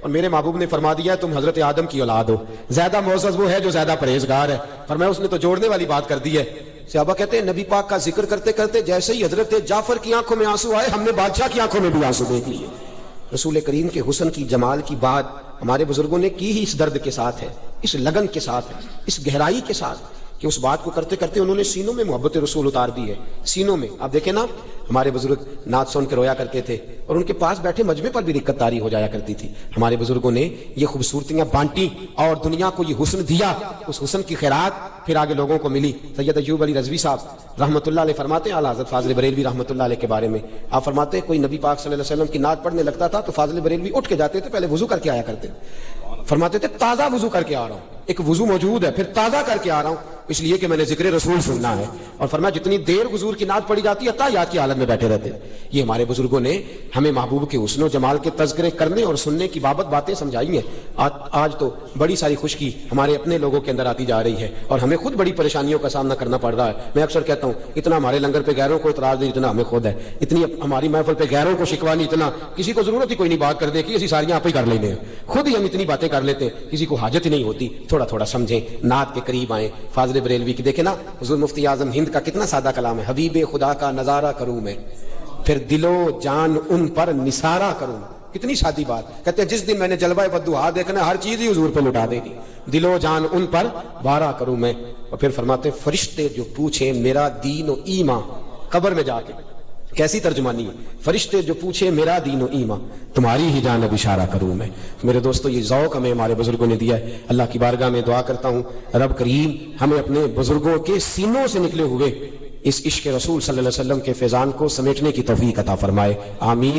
اور میرے محبوب نے فرما دیا ہے تم حضرت آدم کی اولاد ہو. زیادہ معزز وہ ہے جو زیادہ پرہیزگار ہے. فرمایا اس نے تو جوڑنے والی بات کر دی ہے. صحابہ کہتے ہیں نبی پاک کا ذکر کرتے کرتے جیسے ہی حضرت جعفر کی آنکھوں میں آنسو آئے, ہم نے بادشاہ کی آنکھوں میں بھی آنسو دیکھ لیے. رسول کریم کے حسن کی, جمال کی بات ہمارے بزرگوں نے کی ہی اس درد کے ساتھ ہے, اس لگن کے ساتھ ہے, اس گہرائی کے ساتھ, کہ اس بات کو کرتے کرتے انہوں نے سینوں میں محبت رسول اتار دی ہے, سینوں میں. آپ دیکھیں نا ہمارے بزرگ نعت سن کے رویا کرتے تھے, اور ان کے پاس بیٹھے مجمع پر بھی رکت طاری ہو جایا کرتی تھی. ہمارے بزرگوں نے یہ خوبصورتیاں بانٹی اور دنیا کو یہ حسن دیا, اس حسن کی خیرات پھر آگے لوگوں کو ملی. سید ایوب علی رضوی صاحب رحمۃ اللہ علیہ فرماتے ہیں, اعلیٰ حضرت فاضل بریلوی رحمۃ اللہ علیہ کے بارے میں, آپ فرماتے ہیں کوئی نبی پاک صلی اللہ علیہ وسلم کی نعت پڑھنے لگتا تھا تو فاضل بریلوی اٹھ کے جاتے تھے, پہلے وضو کر کے آیا کرتے, فرماتے تھے تازہ وضو کر کے آ رہا ہوں, ایک وضو موجود ہے پھر تازہ کر کے آ رہا ہوں, اس لیے کہ میں نے ذکر رسول سننا ہے. اور فرمایا جتنی دیر حضور کی نعت پڑھی جاتی ہے تحیات کی حالت میں بیٹھے رہتے. یہ ہمارے بزرگوں نے ہمیں محبوب کے حسن و جمال کے تذکرے کرنے اور سننے کی بابت باتیں سمجھائی ہیں. آج تو بڑی ساری خشکی ہمارے اپنے لوگوں کے اندر آتی جا رہی ہے, اور ہمیں خود بڑی پریشانیوں کا سامنا کرنا پڑ رہا ہے. میں اکثر کہتا ہوں اتنا ہمارے لنگر پہ غیروں کو اعتراض نہیں جتنا ہمیں خود ہے, اتنی ہماری محفل پہ غیروں کو شکوا نہیں, اتنا کسی کو ضرورت ہی کوئی نہیں بات کرنے کی, اسی ساریاں آپ ہی کر لیتے ہیں, خود ہی ہم اتنی باتیں کر لیتے ہیں, کسی کو حاجت ہی نہیں ہوتی. تھوڑا تھوڑا سمجھیں, نعت کے قریب آئیں. فاضل بریلوی کی دیکھیں نا, حضور مفتی اعظم ہند کا کتنا سادہ کلام ہے, حبیب خدا کا نظارہ کروں میں پھر دل و جان ان پر نثارہ کروں. کتنی سادی بات. کہتے ہیں جس دن میں نے جلوہ بدوہا دیکھنا ہر چیز ہی حضور پہ لٹا دے گی, دل و جان ان پر وارہ کروں میں. اور پھر فرماتے فرشتے جو پوچھیں میرا دین و ایمان, قبر میں جا کے کیسی ترجمانی ہے, فرشتے جو پوچھے میرا دین و ایمان تمہاری ہی جانب اشارہ کروں میں. میرے دوستو یہ ذوق ہمیں ہمارے بزرگوں نے دیا ہے. اللہ کی بارگاہ میں دعا کرتا ہوں رب کریم ہمیں اپنے بزرگوں کے سینوں سے نکلے ہوئے اس عشق رسول صلی اللہ علیہ وسلم کے فیضان کو سمیٹنے کی توفیق عطا فرمائے. آمین.